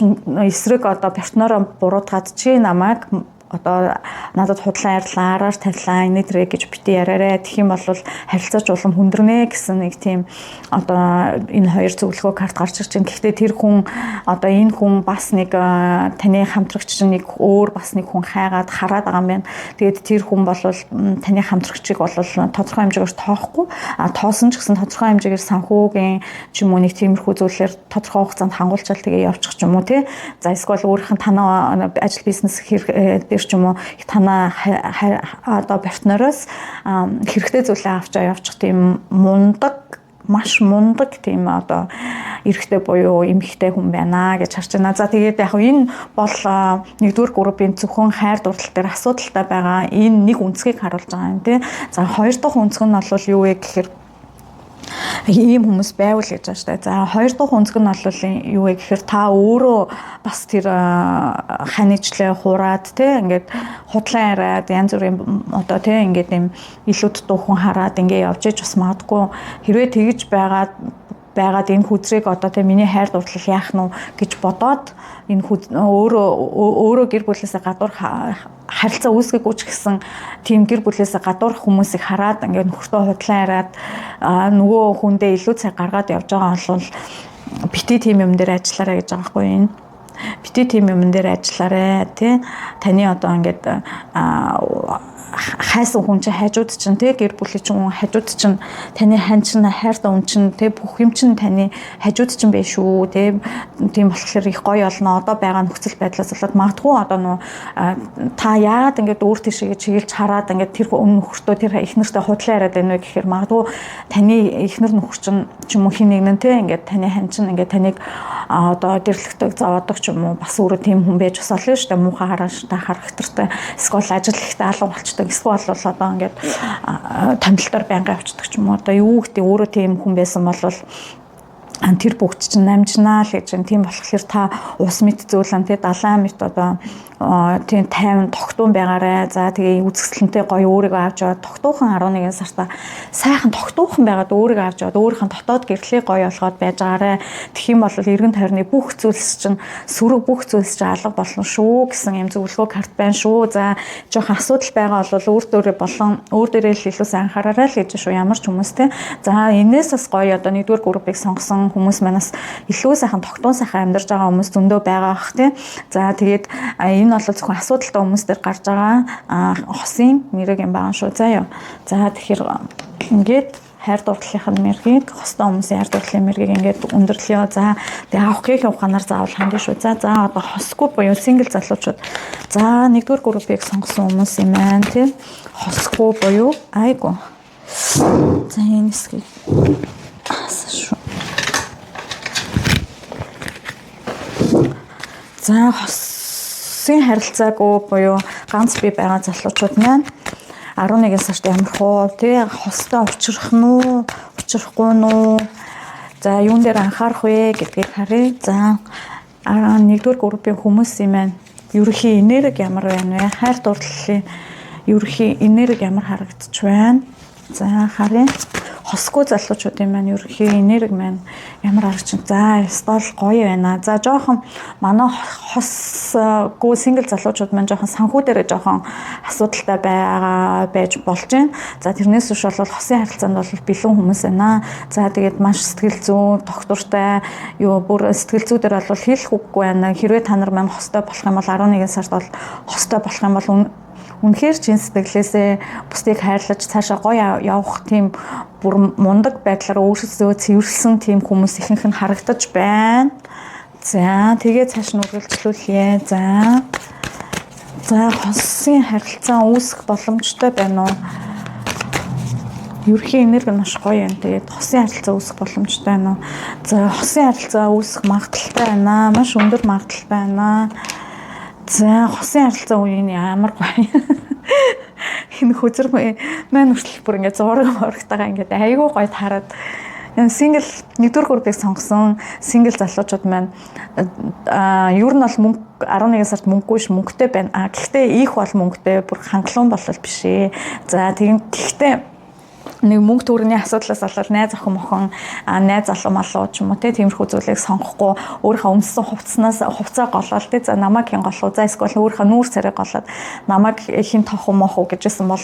Speaker 1: эсрэг одоо партнероо буруутгаад чи намайг одоо надад худлаа ярьлаа, араар тавилаа, энэ төрэй гэж бити яраарэ. Тэгэх юм бол харилцаач улам хүндэрнэ гэсэн нэг тийм одоо энэ хоёр зөвлөгөө карт гарч ирж байна. Гэхдээ тэр хүн одоо энэ хүн бас нэг таны хамтрагч чинь нэг өөр бас нэг хүн хайгаад хараад байгаа юм байна. Тэгээд тэр хүн бол таны хамтрагчийг бол тодорхой хэмжээгээр тоохгүй, тоосон ч гэсэн тодорхой хэмжээгээр санхүүгийн ч юм уу нэг тиймэрхүү зүйлээр тодорхой хугацаанд хангуулчаал тэгээ явчих ч юм уу тий. За эсвэл өөрийнх нь танаа ажил бизнес ч юм уу танаа одоо партнероос хэрэгтэй зүйлээ авч явчих тийм мундаг маш мундаг тийм одоо эрэгтэй буюу эмэгтэй хүн байна гэж харж байна. За тэгээд яг энэ бол нэгдүгээр группийн зөвхөн хайр дурлал дээр асуудалтай байгаа энэ нэг үнцгийг харуулж байгаа юм тий. За хоёр дахь үнцэг нь бол юу вэ гэхээр ийм хүмүүс байвал гэж байна шүү дээ. За хоёр дахь үнцэг нь бол юу вэ гэхээр та өөрөө бас тэр ханижлаа хураад те ингээд худлаа яриад янз бүрийн одоо те ингээд юм илүү дутуухан хараад ингээд явж иж бас магадгүй хэрвээ тэгж байгаад энэ хүзрийг одоо те миний хайр дурлал яах нь гэж бодоод энэ өөрөө гэр бүлээсээ гадуур харилцаа үүсгэхгүй ч гэсэн тийм гэр бүлээсээ гадуурх хүмүүсийг хараад ингээд нөхөртөө худлаа яриад нөгөө хүндээ илүү цаг гаргаад явж байгаа бол бити тийм юм дээр ажиллаарай гэж байгаа байхгүй энэ. Бити тийм юм дээр ажиллаарай тий. Таны одоо ингээд хайсан хүн чинь хажууд чинь тий гэр бүлийн чинь хажууд чинь таны хань чинь хайртай хүн чинь тий бүх юм чинь таны хажууд чинь байх шүү тий тийм болохоор их гоё болно одоо байгаа нөхцөл байдлаас болоод магадгүй одоо нөө та яагаад ингээд өөр тийшээ чиглэж хараад ингээд тэр нөхөртөө тэр эхнэртэй худлаа яриад байна вэ гэхээр магадгүй таны эхнэр нөхөр чинь ч юм уу хин нэг нь тий ингээд таны хань чинь ингээд таныг одоо дэрлэгтэй зовоодог ч юм уу бас өөрөө тийм хүн байж бас олно шүү дээ муухай характертай эсвэл ажил ихтэй алга болчтой эсвэл бол одоо ингээд томилтоор байнга авчдаг ч юм уу одоо юу гэдэг өөрөө тийм хүн байсан бол тэр бүгд чинь намжнаа л гэж тийм болохоор та ус мэт зөөлөн тий 70 мэт одоо тийм 50 тогтун байгаарэ за тэгээ үзэсгэлэнтэй гоё өөрийгөө авч яваад тогтуухан 11 сартаа сайхан тогтуухан байгаад өөрийгөө авч яваад өөрийнхөө дотоод гэрлийг гоё болгоод байж байгаарэ тэгэх юм бол эргэн тойрны бүх зүйлс чинь сөрөг бүх зүйлс чинь алга болно шүү гэсэн юм зөвлөгөө карт байна шүү за жоохон асуудал байгаа бол өөр дээрээ л илүү сайн анхаараарай л гэж шүү ямар ч хүмүүс тий за энэс бас гоё одоо нэгдүгээр группыг сонгосон хүмүүс манаас илүү сайхан тогтун сайхан амьдарч байгаа хүмүүс зөндөө байгаа бах тий. За тэгээд энэ бол зөвхөн асуудалтай хүмүүс дээр гарч байгаа хосын мэрэг юм байгаа шүү. За тэгэхээр ингээд хайр дурлалынхаа мэргийг хостой хүмүүсийн хайр дурлалын мэргийг ингээд өндөрлөё. За тэгээд авахгүйн ухаанаар заавал хандна шүү. За одоо хосгүй буюу сингл залуучууд. За нэгдүгээр группыг сонгосон хүмүүс юм байна тий. Хосгүй буюу айгу. За энэ хэсгийг шүү. За хосын харилцаагүй буюу ганц бие байгаа залуучууд маань 11 сард ямар хуу тий хостой учрах нь уу учрахгүй нь уу за юун дээр анхаарах вэ гэдгийг харъя. За 11-р группийн хүмүүс юм байна. Ерөнхий энерги ямар байна вэ? Хайр дурлалын ерөнхий энерги ямар харагдаж байна? За харъя. Хосгүй залуучуудын маань ерөнхий энерги маань ямар аргач. За стол гоё байна. За жоохон манай хосгүй сингл залуучууд маань жоохон санхүү дээрээ жоохон асуудалтай байж болж байна. За тэрнээс биш бол хосын харилцаанд бол бэлэн хүмүүс байна. За тэгээд маш сэтгэл зүйн доктортай бүр сэтгэл зүй дээр бол хэлэх үггүй байна. Хэрвээ та нар маань хостой болох юм бол 11 сард бол хостой болох юм бол үнэхээр чин сэтгэлээсээ бусдыг хайрлаж цаашаа гоё явах тийм бүр мундаг байдлаар өөрсдөө цэвэрлсэн тийм хүмүүс ихэнх нь харагдаж байна. За тэгээ цааш нь үргэлжлүүлье. За хосын харилцаа үүсэх боломжтой байна уу? Ерөнхий энерги маш гоё юм. Тэгээд хосын харилцаа үүсэх боломжтой байна уу? За хосын харилцаа үүсэх магадaltaй байна. Маш өндөр магадaltaй байна. За хосын харилцаа үеийн ямар гоё. Энэ хүзэр маань хүртэл бүр ингээд зураг моргтайгаа ингээд айгүй гоё таарад. Энэ сингл нэгдүгээр группыг сонгосон сингл залуучууд маань ер нь бол мөнгө 11 сард мөнгөгүй ш мөнгөтэй байна. Гэхдээ их бол мөнгөтэй бүр хангалуун болол биш ээ. За гэхдээ нэг мөнгө төгрөгийн асуудлаас болоод найз охин найз залуу малуу ч юм уу тиймэрхүү зүйлийг сонгохгүй өөрийнхөө өмссөн хувцаа голоод за намайг хин голоо за эсвэл өөрийнхөө нүүр царай голоод намайг хин тохоо мохоо гэжсэн бол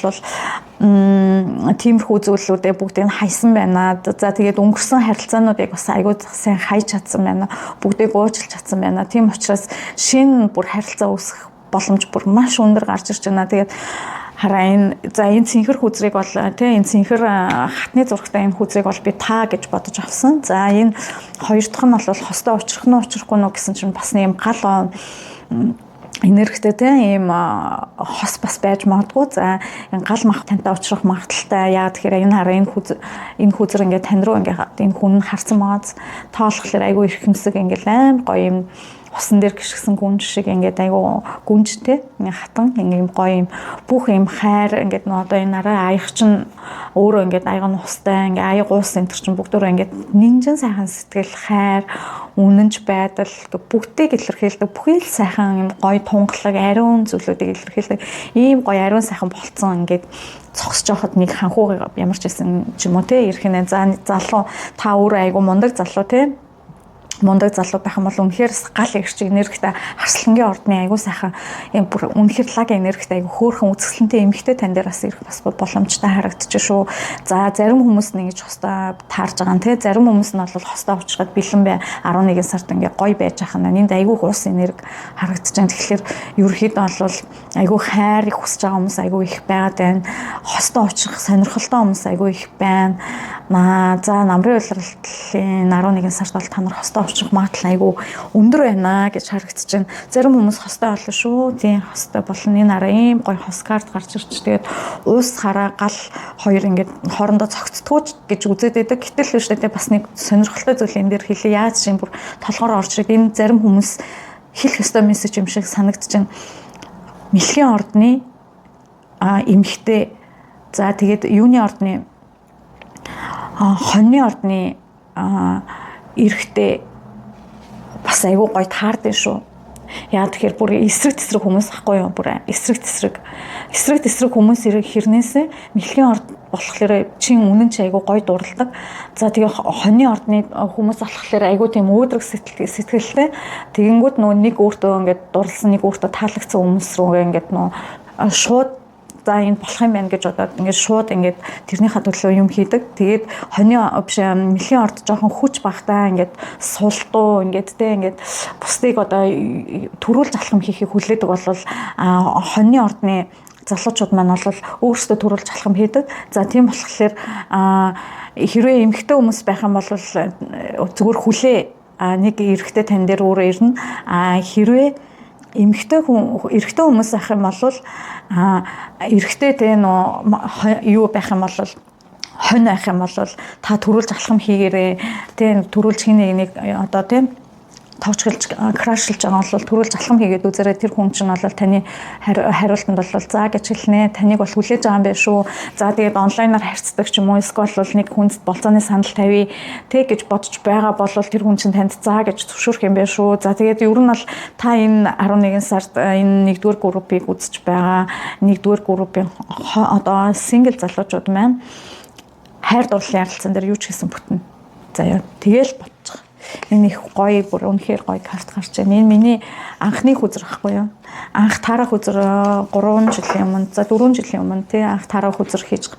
Speaker 1: тиймэрхүү зүйлүүдээ бүгдийг нь хайсан байна. За тэгээд өнгөрсөн харилцаануудыг бас айгүй сайн хайж чадсан байна. Бүгдийг уучлж чадсан байна. Тийм учраас шинэ бүр харилцаа үүсэх боломж бүр маш өндөр гарч ирж байна. Тэгээд хараа энэ цэнхэр хүзрийг бол тий энэ цэнхэр хатны зурагтай энэ хүзрийг бол би та гэж бодож авсан. За энэ хоёр дахь нь бол хостой учрах нь учрахгүй нь гэсэн чинь бас нэг гал энергитэй тийм ийм хос бас байж магадгүй. За гал мах тантай уулзрах магадaltaй. Яа тэгэхээр энэ хараа энэ хүзэр ингээд тань руу ингээд энэ хүн харсан байгааз тоолхолоор айгүй их хэмсэг ингээд аим гоё юм усан дээр гიშгсэн гүнж шиг ингээд айгүй гүнжтэй хатан ингээд гоё юм бүх юм хайр ингээд нөө одоо энэ араа аяг чинь өөрөө ингээд аяг нь хустай ингээд аяг уус энэ чинь бүгдөө ингээд нинжин сайхан сэтгэл хайр үнэнч байдал бүгдийг илэрхийлдэг бүхий л сайхан юм гоё тунгалаг ариун зүйлүүдийг илэрхийлдэг ийм гоё ариун сайхан болцсон ингээд цогсож явахад нэг ханхуу ямар ч байсан ч юм уу те ирэх нэ за залуу та өөрөө айгүй мундаг залуу те мундаг залуу байх юм бол үнэхээр гал ирч энергитэй харслангийн ордны айгүй сайхан юм бүр үнэхээр лаг энергитэй айгүй хөөрхөн үзэсгэлэнтэй эмхтэй тань дээр бас ирэх бас боломжтой харагдчих шүү. За зарим хүмүүс нь ингэж хостой таарж байгаа нь те зарим хүмүүс нь бол хостой уучраад бэлэн бай 11 сард ингээ гоё байж ахна энд айгүй уус энерги харагдаж байгаа. Тэгэхээр ерөөхдөө бол айгүй хайр их хүсэж байгаа хүмүүс айгүй их байгаад байна. Хостой уучрах сонирхолтой хүмүүс айгүй их байна. За намрын улирлын 11 сард бол та нар хостой уучрах магадлал айгүй өндөр байна гэж харагдаж байна. Зарим хүмүүс хостой болно шүү. Тийм хостой болно. Энэ араа ийм гоё хос карт гарч ирж тэгээд уус хараа гал хоёр ингээд хоорондоо цогцдгооч гэж үзээд байдаг. Гэтэл биш дээ бас нэг сонирхолтой зүйл энэ дээр хэлээ. Яаж юм бүр толгоор орж ирээд энэ зарим хүмүүс хэлэх ёстой мессеж юм шиг санагдаж байна. Мэлхийн ордны эмхтэй за тэгээд юуны ордны хоньны ордны эрэгтэй бас айгүй гоё таард шүү. Яа тэгэхээр бүр эсрэг тесрэг хүмүүс ахгүй юу бүр эсрэг тесрэг хүмүүс хэрнээсээ мэлхийн орд болохоор чин үнэн чи айгүй гоё дурладаг. За тэгээ хоньны ордны хүмүүс болохоор айгүй тийм өөдрөг сэтгэлтэй. Тэгэнгүүт нөгөө нэг өөртөө ингээд дурлсан нэг өөртөө таалагдсан хүмүүс рүүгээ ингээд нөгөө шууд за энэ болох юм байна гэж бодоод ингээд шууд ингээд тэрнийхээ төлөө юм хийдэг. Тэгээд хоньны биш мэлхийн орд жоохон хүч багтаа ингээд сулдуу ингээд те ингээд бусдыг одоо төрүүлж алхам хийхийг хүлээдэг бол хоньны ордны залуучууд маань бол өөрсдөө төрүүлж алхам хийдэг. За тийм болохоор хэрвээ эмэгтэй хүмүүс байх юм бол зүгээр хүлээ нэг эрэгтэй тань дээр өөрөө ирнэ. Хэрвээ эрэгтэй хүмүүс ах юм бол эрэгтэй те юу байх юм бол хонь байх юм бол та төрүүлж алхам хийгээрээ те төрүүлж хийнэ нэг одоо те товчгэлж крашлж байгаа бол төрүүлж алхам хийгээд үзээрэй тэр хүн чинь бол таны хариултанд бол за гэж хэлнэ таныг бол хүлээж байгаа юм байна шүү. За тэгээд онлайнаар харьцдаг ч юм уу эсвэл нэг хүнд болцооны санал тавья тэг гэж бодож байгаа бол тэр хүн чинь танд за гэж зөвшөөрөх юм байна шүү. За тэгээд ер нь бол та энэ 11 сард энэ 1-р группийг үзэж байгаа 1-р группийн одоо сингл залуучууд маань хайр дурлалын ярилцсан дээр юу ч хийсэн бүтэн. За тэгэл бодчих. Энэ их гоё бүр үнэхээр гоё карт гарч байна. Энэ миний анхны хүзэр ахгүй юу? Анх таарах хүзэр 3 жилийн өмнө, за 4 жилийн өмнө тий анх таарах хүзэр хийж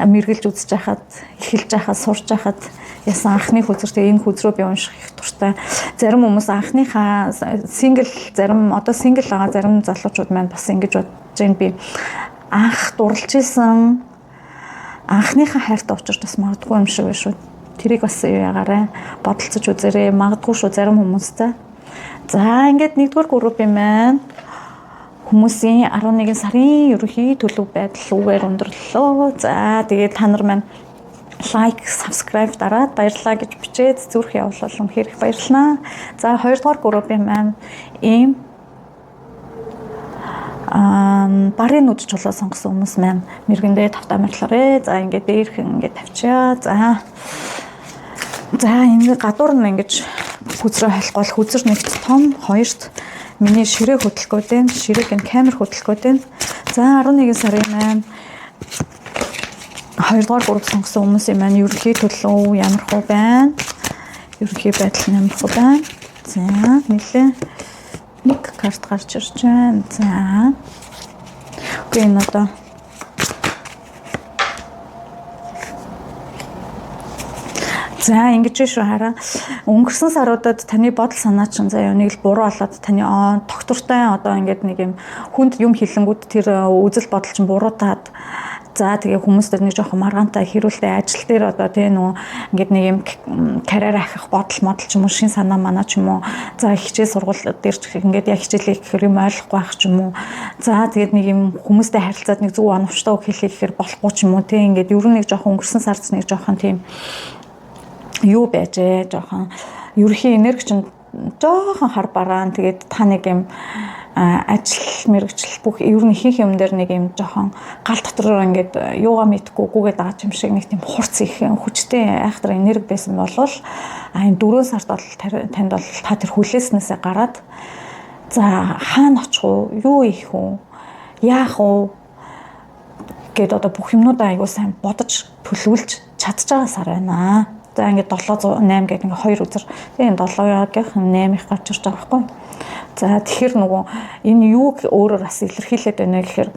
Speaker 1: мэргэлж үзэж байхад, эхэлж байхад, сурж байхад ясан анхны хүзэр тэгээ энэ хүзрөө би унших их дуртай. Зарим хүмүүс анхныхаа сингл зарим одоо сингл байгаа зарим залуучууд маань бас ингэж бодож байна би анх дурлж исэн анхныхаа хайртай уулзч бас магадгүй юм шиг байна шүү. Тэрийг бас яагаарай бодолцож үзээрэй магадгүй шүү зарим хүмүүстэй. За ингээд 1-р группийн маань хүмүүсийн 11 сарын ерөнхий төлөв байдал үгээр өндөрлөө. За тэгээд та нар маань лайк, subscribe дараад баярлалаа гэж бичээд зүрх явуулвал үнэхээр их баярлалаа. За 2-р группийн маань ийм барын нүд чулуу сонгосон хүмүүс маань мэргэндээ тавтаа марлаарэ. За ингээд дээрх ингээд тавьчаа. За энэ гадуур нь ингэж хүзрээ халахгүй бол хүзэр нэг том хоёрт миний ширээ хөдөлгөөд байна. Ширээг энэ камер хөдөлгөөд байна. За 11 сарын маань 2-р групп сонгосон хүмүүсийн маань ерөнхий төлөв ямар хөө байна? Ерөнхий байдал нь ямар хөө байна? За нэлээ нэг карт гарч ирж байна. За энэ одоо за ингэж шүү хараа өнгөрсөн саруудад таны бодол санаа чинь заяа нэг л буруу болоод таны доктортой одоо ингээд нэг юм хүнд юм хэлэнгүүд тэр үзэл бодол чинь буруу таад За тэгээ хүмүүстээ нэг жоохон маргаантай хэрүүлтэй ажил дээр одоо тийм нөгөө ингээд нэг юм карьер ахих бодол ч юм уу шин санаа манаа ч юм уу за хичээл сургууль дээр ч ингээд яг хичээлээ гэхээр юм ойлгохгүй байх ч юм уу за тэгээд нэг юм хүмүүстэй харилцаад нэг зөв оновчтой үг хэлхий гэхээр болохгүй ч юм уу тийм ингээд ер нь нэг жоохон өнгөрсөн сард нэг жоохон тийм юу байжээ жоохон ерөнхий энерги чинь жоохон хар бараан тэгээд та нэг юм ажил мэргэжил бүх ер нь ихэнх юм дээр нэг юм жоохон гал дотроо ингээд юугаа мэдхгүй гүгээд байгаа юм шиг нэг тийм хурц их хүчтэй айхтар энерги байсан болвол энэ 4 сард бол танд бол та тэр хүлээснээсээ гараад за хаана очих уу юу ийх үү яах уу гэд одоо бүх юмнуудаа аягүй сайн бодож төлөвлөж чадчихбайгаа сар байна. За ингээд 708 гэдэг ингээд 2 үзэр. Тэгээ 7-ийнх 8-ийнх гарч ирж байгаа байхгүй. За тэгэхээр нөгөө энэ юуг өөрөөр бас илэрхийлээд байна гэхээр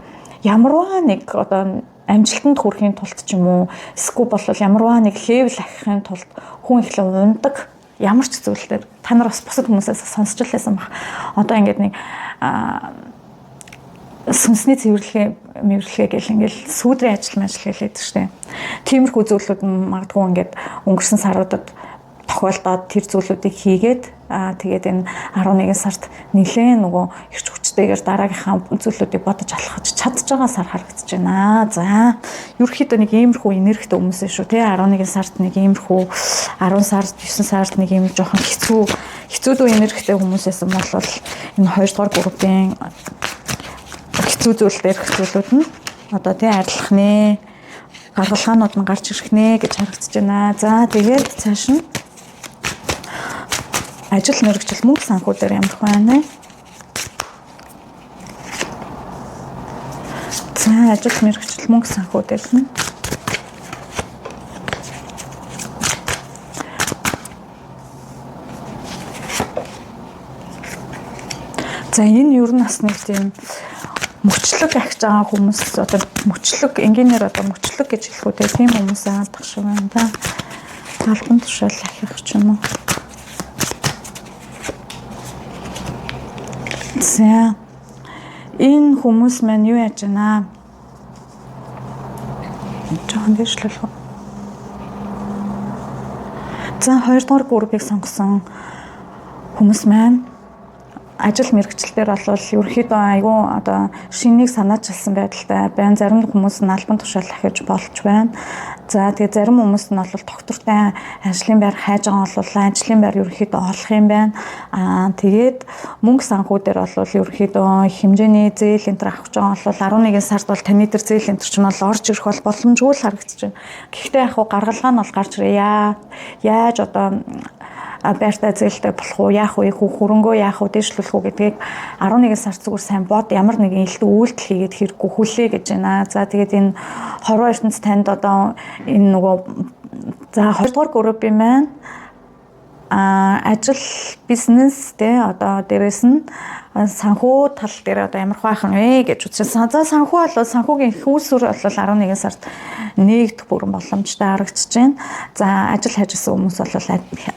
Speaker 1: ямарваа нэг одоо амжилтанд хүрэхийн тулд ч юм уу эсвэл болвол ямарваа нэг левел ахихын тулд хүн ихлэ ундаг ямар ч зүйл дээр та нар бас бусад хүмүүсээс сонсч лээсэн баг. Одоо ингээд нэг сүнсний мэвэрлэгээ гэл ингээл сүүдрийн ажил хэлээд штэ. Тиймэрхүү зүйлүүд магадгүй ингээд өнгөрсөн саруудад тохиолдоод тэр зүйлүүдийг хийгээд тэгээд энэ 11 сард нэлээд нөгөө эрч хүчтэйгээр дараагийнхаа зүйлүүдийг бодож алхаж чадж байгаа сар харагдаж байна. За ерөөхдөө нэг иймэрхүү энергитэй хүмүүс шүү тий 11 сард нэг иймэрхүү 10 сард 9 сард нэг ийм жоохон хэцүү энергитэй хүмүүсээс бол энэ 2 дугаар группийн хэцүү зүйл дээрх зүйлүүд нь одоо тий арилах нэ гаргалгаанууд нь гарч ирэх нэ гэж харагдаж байна. За тэгээд цааш нь ажил мэргэжил мөнгө санхүү дээр ямар байна вэ? За ажил мэргэжил мөнгө санхүү дээр нь за энэ ер нь бас нэг тийм мөчлөг ахиж байгаа хүмүүс одоо мөчлөг энгийнээр одоо мөчлөг гэж хэлэх үү тийм хүмүүс аадах шиг байна да. Албан тушаал ахих ч юм уу. За энэ хүмүүс маань юу яаж байна? Жохон дэвшлэх. За 2 дугаар группыг сонгосон хүмүүс маань ажил мэргэжилтээр бол ерөөхдөө айгүй одоо шинийг санаачилсан байдалтай байна. Зарим хүмүүс нь албан тушаал ахиж болж байна. За тэгээ зарим хүмүүс нь бол доктортой ажлын байр хайж байгаа бол ажлын байр ерөөхдөө олох юм байна. Тэгээд мөнгө санхүү дээр бол ерөөхдөө хэмжээний зээл энтер авах гэж байгаа бол 11 сард бол таны дээр зээл энтер ч нь бол орж ирэх бол боломжгүй л харагдаж байна. Гэхдээ яг хуу гаргалгаа нь бол гарч ирээ. Яаж одоо байртай зээлтэй болох уу яах вэ хөрөнгөө яах уу дэвшлүүлэх үү гэдгийг 11 сар зүгээр сайн бод ямар нэгэн илтэ үйлдэл хийгээд хэрэггүй хүлээ гэж байна. За тэгээд энэ 22 ертөнц танд одоо энэ нөгөө за 2 дугаар групп юм байна. Ажил бизнес те одоо дээрэс нь санхүү тал дээр одоо ямар хвайхан вэ гэж үзсэн. За санхүү бол санхүүгийн их үүсвэр бол 11 сард нэгдэх бүрэн боломжтой харагдаж байна. За ажил хайжсан хүмүүс бол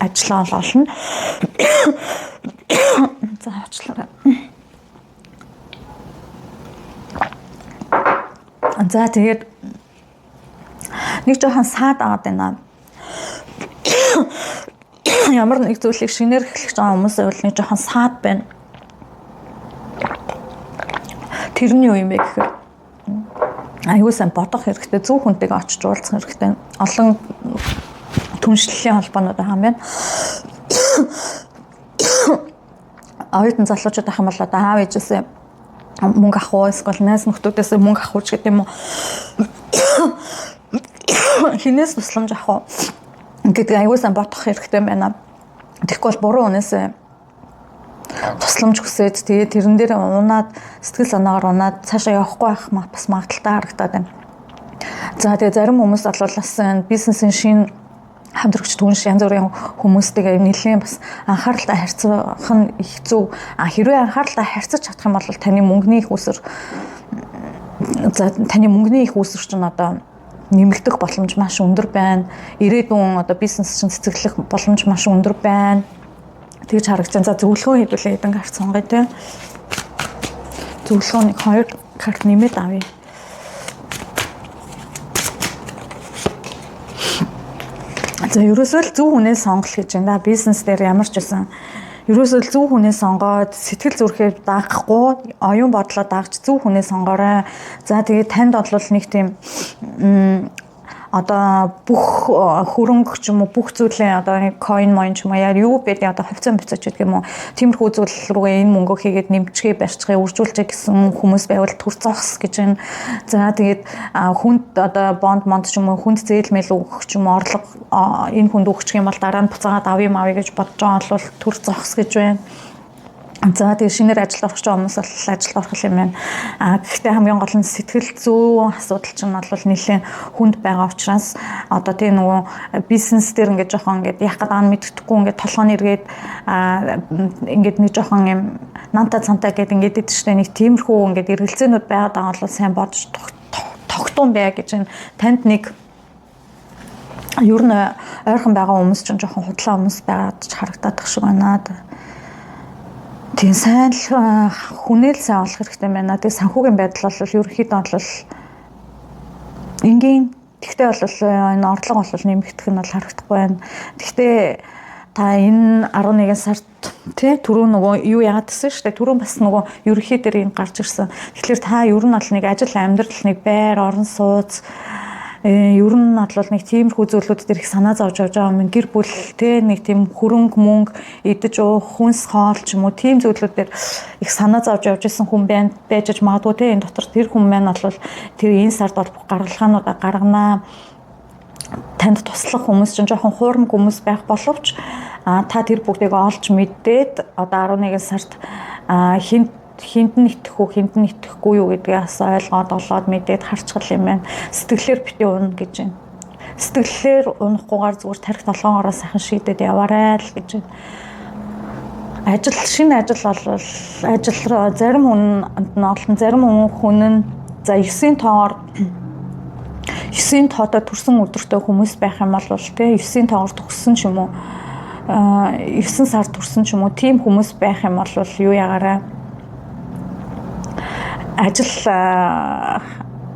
Speaker 1: ажлаа олно. За очлоо. За тэгээд нэг жоохон саад аваад байна. Ямар нэг зүйлийг шинээр эхлэх байгаа хүмүүсээ бол нэг жоохон саад байна. Тэрний юу юм бэ гэхээр аюу сан бодох хэрэгтэй, зөв хүнтэйгээ очиж уулзах хэрэгтэй. Олон түншлэлийн холбоонууд байгаа юм байна. Оюутан залуучууд ах юм бол одоо аав ээжээсээ мөнгө авах уу, эсвэл найз нөхдүүдээс мөнгө авах уу гэдэг юм уу? Хинээс тусламж авах уу гэдэг аюу сан бодох хэрэгтэй байна. Тэгэхгүй бол буруу үнээсээ тусламж хүсээд тэгээд тэрэн дээр унаад сэтгэл санаагаар унаад цаашаа явахгүй байх бас магадaltaй харагдаад байна. За тэгээд зарим хүмүүс бол бас бизнесийн шин хамтрагч түнш янз бүрийн хүмүүстэйгээ нэлээд бас анхааралтай харьцах нь их зөв. Хэрвээ анхааралтай харьцаж чадах юм бол таны мөнгөний их үүсвэр чинь одоо нэмэгдэх боломж маш өндөр байна. Ирээдүйн одоо бизнес чинь цэцэглэх боломж маш өндөр байна. Тэгж харагдаж байна. За зөвлөгөө хийдүүлээ хэдэн карт сонгоё те. Зөвлөгөөнийг 2 карт нэмээд авъя. За ерөөсөө л зөв хүнээ сонгох гэж байна. Бизнес дээр ямар ч байсан ерөөсөө л зөв хүнээ сонгоод сэтгэл зүрхээ даахгүй, оюун бодлоо дагж зөв хүнээ сонгоорой. За тэгээд танд бол нэг тийм одоо бүх хөрөнгө ч юм уу бүх зүйлээ одоо нэг coin moin ч юм уу яа юу гэдэг одоо хувьцаа гэдэг юм уу тиймэрхүү зүйл рүүгээ энэ мөнгө хийгээд нэмчгээ барьцгаа үржүүлжээ гэсэн хүмүүс байвал түр зогс гэж байна. За тэгээд хүнд одоо бонд ч юм уу хүнд зээлмэл өгөх ч юм уу орлого энэ хүнд өгчих юм бол дараа нь буцаагаад авъя мавъя гэж бодож байгаа бол түр зогс гэж байна. За тэгээ шинээр ажилд орох хүмүүс бол ажилд орох юм байна. Гэхдээ хамгийн гол нь сэтгэл зүй асуудал чинь бол нэлээд хүнд байгаа учраас одоо тийм нөгөө бизнес дээр ингээд жоохон ингээд яах гэдэг нь мэддэхгүй ингээд толгойн эргээд ингээд нэг жоохон юм нантаа цантаа гэдэг ингээд идэв штэ нэг тиймэрхүү ингээд эргэлзээнүүд байгаад байгаа бол сайн бодож тогтун бай гэж танд нэг ер нь ойрхон байгаа хүмүүс чинь жоохон худлаа хүмүүс байгаад харагдаад шиг байна. Тийм сайн л хүнээл сайн олох хэрэгтэй байна. Тэгээ санхүүгийн байдал бол ерөнхийдөө бол энгийн тэгтээ бол энэ орлого бол нэмэгдэх нь бол харагдахгүй байна. Тэгтээ та энэ 11 сард тий түрүү нөгөө юу яагаад гэсэн шүү дээ. Түрүү бас нөгөө ерөнхий дээр энэ гарч ирсэн. Тэгэхээр та ер нь бол нэг ажил амьдрал нэг байр орон сууц ер нь бол нэг тиймэрхүү зүйлүүд дээр их санаа зовж явж байгаа юм. Гэр бүл те нэг тийм хөрөнгө мөнгө идэж уух хүнс хоол ч юм уу тийм зүйлүүд дээр их санаа зовж явж исэн хүн байж магадгүй те энэ дотор тэр хүн маань бол тэр энэ сард бол гаргалгаануудаа гарганаа танд туслах хүмүүс чинь жоохон хуурмаг хүмүүс байх боловч та тэр бүгдийг олж мэдээд одоо 11 сард хинт нь итгэх хинт нь итгэхгүй юу гэдгээс ойлгоод олоод мэдээд харцгал юм байна. Сэтгэлээр бити уна гэж байна. Сэтгэлээр унахгүйгээр зүгээр тарих толгоогоороо сайхан шийдээд яваарай л гэж байна. Шинэ ажил бол ажил руу зарим хүн олон зарим хүн нь за 9-ийн тоогоор 9-ийн тоодоо төрсэн өдөртөө хүмүүс байх юм бол те 9-ийн тоогоор төгссөн ч юм уу 9 сар төрсэн ч юм уу тийм хүмүүс байх юм бол юу ягаараа ажил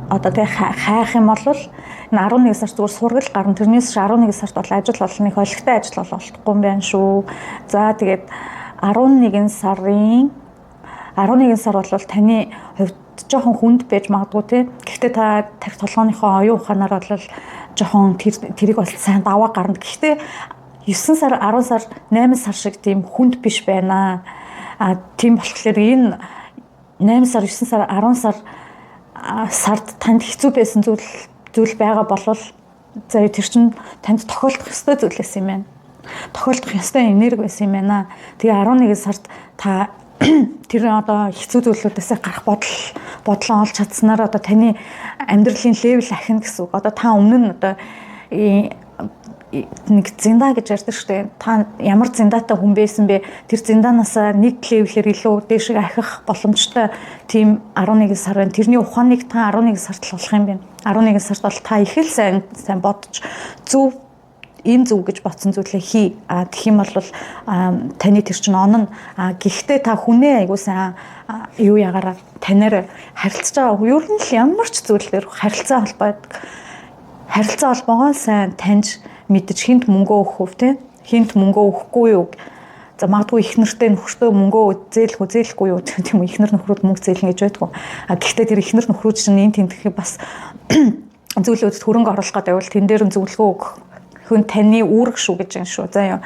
Speaker 1: одоо тэг хайх юм бол 11 сард зүгээр сургал гарна. Тэрнээс 11 сард бол ажил бол нэг олигтой ажил бол олдохгүй юм байна шүү. За тэгээд 11 сар бол таны хувьд жоохон хүнд байж магадгүй те. Гэхдээ та тарих толгойнхоо оюун ухаанаар бол жоохон тэрийг бол сайн даваа гарна. Гэхдээ 9 сар 10 сар 8 сар шиг тийм хүнд биш байна. Тийм болохоор энэ 8 сар 9 сар 10 сард танд хэцүү байсан зүйл байгаа болвол за тэр чинь танд тохиолдох ёстой зүйлээс юм байна. Тохиолдох ёстой энерги байсан юм байна. Тэгээ 11 сард та тэр одоо хэцүү зүйлүүдээс гарах бодлоо олж чадсанаар одоо таны амьдралын левел ахина гэсэн үг. Одоо та өмнө нь одоо нэг зиндаа гэж ярьдаг шүү дээ. Та ямар зиндаатай хүн байсан бэ? Тэр зиндаанаас нэг левелээр илүү дээшээ ахих боломжтой тийм 11 сар байна. Тэрний ухааныг та 11 сард л болох юм байна. 11 сард бол та их л сайн бодож энэ зөв гэж бодсон зүйлээ хий. Тэгэх юм бол таны тэр чинь онно. Гэхдээ та хүнээ айгуу сайн юу ягаараа танаар харилцаж байгаа. Ер нь л ямар ч зүйлээр харилцаа холбоогоо сайн таньж мэдэж хинт мөнгөө өгөх хөв те хинт мөнгөө өгөхгүй юу. За магадгүй их нэртэй нөхөртөө мөнгөө зээлэхгүй юу тийм үү. Ихнэр нөхрүүд мөнгө зээлнэ гэж байдгүй. Гэхдээ тэр ихнэр нөхрүүд чинь энэ тэмдэхийг бас зөвлөдөд хөрөнгө оруулах гэдэг бол тэн дээр нь зөвлөгөө өгөх хүн таны үүрэг шүү гэж байна шүү. За юу.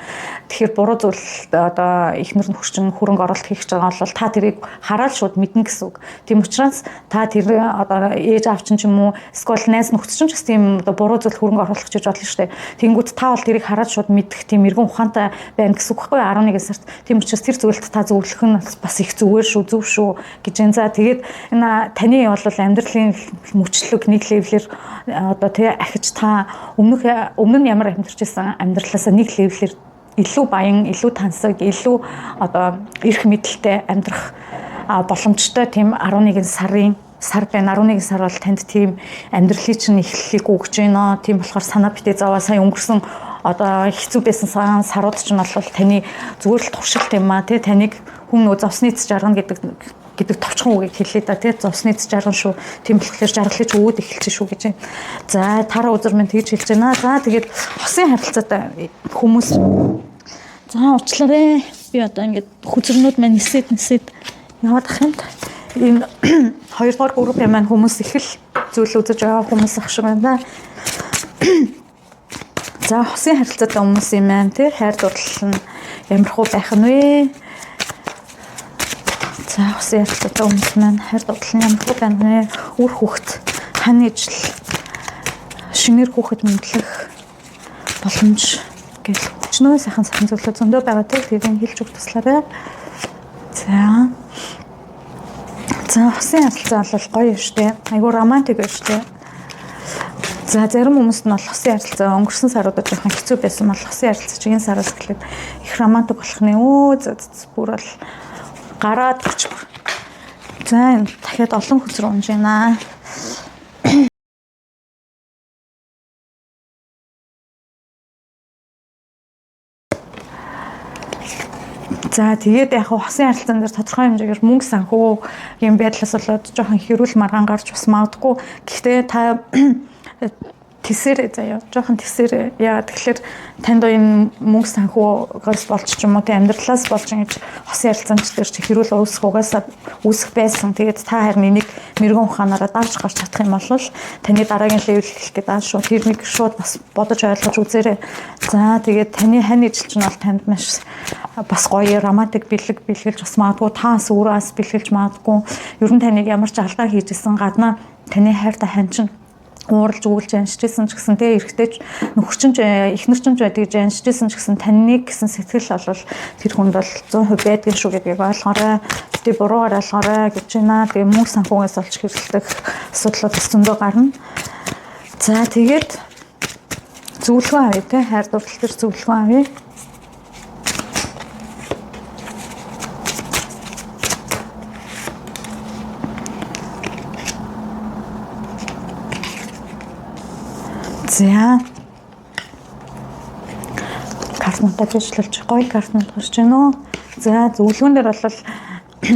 Speaker 1: Тэгэхээр буруу зүйл одоо ихнэр нөхөрчин хөрөнгө оруулалт хийх гэж байгаа бол та тэрийг хараад шууд мэднэ гэсэн үг. Тийм учраас та тэр одоо ээж аав чинь ч юм уу эсвэл найз нөхдөд чинь ч тийм одоо буруу зүйл хөрөнгө оруулах гэж бодлоо шүү дээ. Тэнгүүд та бол тэрийг хараад шууд мэдэх тийм эргэн ухаантай байна гэсэн үг байхгүй 11 сард. Тийм учраас тэр зүйлд та зөвлөх нь бас их зүгээр шүү, зөв шүү гэж байна. За тэгээд энэ таны бол амьдралын мөчлөг нэг левелээр одоо тэгээ ахиж та өмнө нь ямар амьдарч байсан амьдралаасаа нэг левелээр илүү баян, илүү тансаг, илүү одоо эрх мэдэлтэй амьдрах боломжтой тийм 11 сар байна. 11 сар бол танд тийм амьдралын чинь эхлэлийг өгч байна. Тийм болохоор санаа битээ заваа сая өнгөрсөн одоо хэцүү байсан сарууд чинь бол таны зүгээр л туршилт юм аа тий таныг хүн нөө зовсны эцэж аргана гэдэг гэдэг товчхон үгийг хэлээ да тий зовсны жаргал шүү. Тийм болохоор жаргалыг өөд эхэлчихэ шүү гэж байна. За тараа үзэр минь тэгж хэлж байна. За тэгээд хосын харилцаатай хүмүүс за уучлаарай. Би одоо ингээд хүзрнүүд маань нисээд яваад ах юм. Энэ 2 дугаар группийн маань хүмүүс их л зүйл үзэж байгаа хүмүүс ах шиг байна. За хосын харилцаатай хүмүүс юм байна тий хайр дурлал нь ямар хөө байх нь вэ? За хосын харилцаатай хүмүүс маань хайр дурлал нь ямар хөө байна вэ? Үр хөвгт хань ижил шинээр хүүхэд мэдлэх боломж гэж өчнөө сайхан зүйлүүд зөндөө байгаа тий тэрийг хэлж өгч туслаарай. За хосын харилцаа бол гоё юм штэ. Айгу романтик байна штэ. За зарим хүмүүст нь бол хосын харилцаа өнгөрсөн саруудад жоохон хэцүү байсан бол хосын харилцаа чинь энэ сараас эхлээд их романтик болох нэ бүр бол гараад өгч. За дахиад олон хүзэр унж байна. За тэгээд яг хосын харилцаан дээр тодорхой хэмжээгээр мөнгө санхүү юм байдлаас болоод жоохон хэрүүл маргаан гарч бас магадгүй. Гэхдээ та тэсэр заяа жоохон тэсэр яагаад тэгэхээр танд энэ мөнгө санхүүгээс болж ч юм уу тэ амьдралаас болж ингэж хосын харилцаанд дээр чи хэрүүл үүсэх угаасаа үүсэх байсан. Тэгээд та харин энийг мэрэгэн ухаанаараа давж гарч чадах юм бол таны дараагийн левел хэлэх гэдэг аа шүү. Тэрнийг шууд бас бодож ойлгож үзээрэй. За тэгээд таны хань ижил чинь бол танд маш бас гоё романтик бэлгэлж бас магадгүй таас өөрөөс бэлгэлж магадгүй. Ер нь таныг ямар ч алдаа хийжсэн гаднаа таны хайртай хань чинь ууралж өгүүлж аншижсэн ч гэсэн тэ эргэжтэй нөхөрчин эхнэр чинь байдаг гэж аншижсэн ч гэсэн таныг гэсэн сэтгэл бол тэр хүнд бол 100% байдаг шүү гэдгийг ойлгоорой. Тэ буруугаар ойлгоорой гэж байна. Тэгээ мөнгө санхугаас олж хэрэлдэх асуудлууд зөндөө гарна. За тэгээд зөвлөгөө авъя тэ хайр дурлал төр зөвлөгөө авъя. За картнуудаа бичлүүлж гоё картнууд гарч байна уу? За зөвлөгөөн дээр бол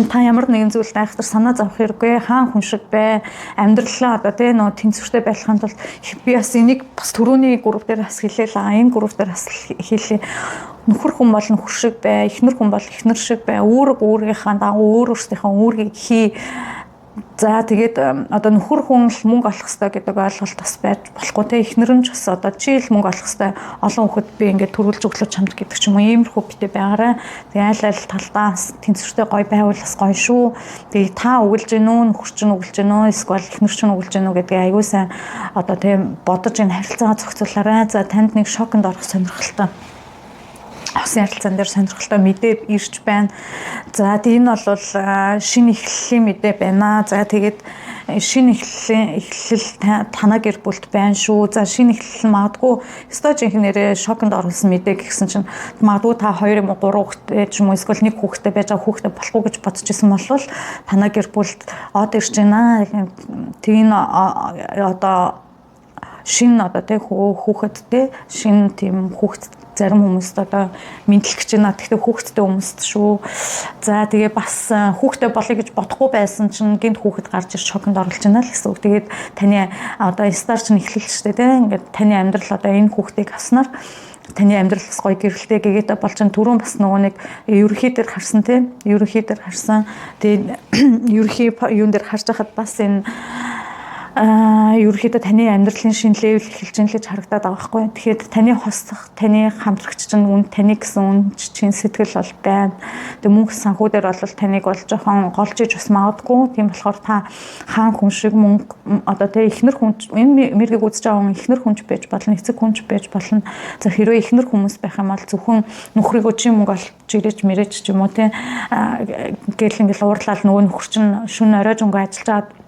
Speaker 1: та ямар нэгэн зүйлд айхтар санаа зовох хэрэггүй, хаан хүн шиг бай, амьдралаа одоо тий нөө тэнцвэртэй байхын тулд би бас энийг бас түрүүний групп дээр бас хэлээ л энэ групп дээр бас хэлээ. Нөхөр хүн бол нөхөр шиг бай, эхнэр хүн бол эхнэр шиг бай, өөрийнхөө дагуу өөрсдийнхөө үүргийг хий. За тэгээд одоо нөхөр хүн л мөнгө олох хэрэгтэй гэдэг ойлголт бас байж болохгүй те эхнэр нь ч бас одоо чи л мөнгө олох хэрэгтэй олон хүүхэд би ингээд төрүүлж өглөө чамд гэдэг ч юм уу иймэрхүү битээ байгаарай. Тэгээд айл талдаа тэнцвэртэй гоё байвал бас гоё шүү. Тэгээд та өгүүлж гэнэ үү нөхөр чинь өгүүлж гэнэ үү эсвэл эхнэр чинь өгүүлж гэнэ үү гэдгийг аягүй сайн одоо тийм бодож энэ харилцаагаа зохицуулаарай. За танд нэг шоконд орох сонирхолтой хосын харилцаан дээр сонирхолтой мэдээ ирж байна. За энэ бол шинэ эхлэлийн мэдээ байна. За тэгээд шинэ эхлэл танаа гэр бүлд байна шүү. За шинэ эхлэл магадгүй өстой жинхнэрээ шоконд оруулсан мэдээ гэсэн чинь магадгүй та 2 юм уу 3 хүүхэдтэй ч юм уу эсвэл 1 хүүхэдтэй байж байгаа хүүхэдтэй болохгүй гэж бодож исэн бол танаа гэр бүлд од ирж байна. Тэгээд одоо шинэ одоо тэг хүүхэдтэй шинэ тийм хүүхэд зарим хүмүүст одоо мэдлэх гэж байна. Тэгтээ хүүхэдтэй хүмүүст шүү. За тэгээ бас хүүхэдтэй болъё гэж бодохгүй байсан чинь гинт хүүхэд гарч ирж шоконд оруулж байна л гэсэн үг. Тэгээд таны одоо старч нь эхлэл шүү дээ тийм. Ингээд таны амьдрал одоо энэ хүүхдийг авснаар таны амьдрал бас гоё гэрэлтэй гэгээд болж нь түрүүн бас нөгөө нэг ерөнхий дээр харсан тийм. Ерөнхий дээр харсан. Тэгээд ерөнхий юун дээр харж байхад бас энэ ерөөхдөө таны амьдралын шинэ левел эхэлж байна л гэж харагдаад байгаа байхгүй. Тэгэхээр таны хослох, таны хамтрагч чинь үн таны гэсэн үн чинь сэтгэл бол байна. Тэгээ мөнгө санхүү дээр бол таныг бол жоохон голж иж бас магадгүй. Тийм болохоор та хаан хүн шиг мөнгө одоо тэгээ эхнэр хүн энэ мэргийг үзэж байгаа хүн эхнэр хүнч байж болно, эцэг хүнч байж болно. За хэрвээ эхнэр хүмүүс байх юм бол зөвхөн нөхрийг өчийн мөнгө олж ирэж мэрэж ч юм уу те гэл ингээл уурлал нөгөө нөхөр чинь шүн оройж өнгө ажиллаж байгаа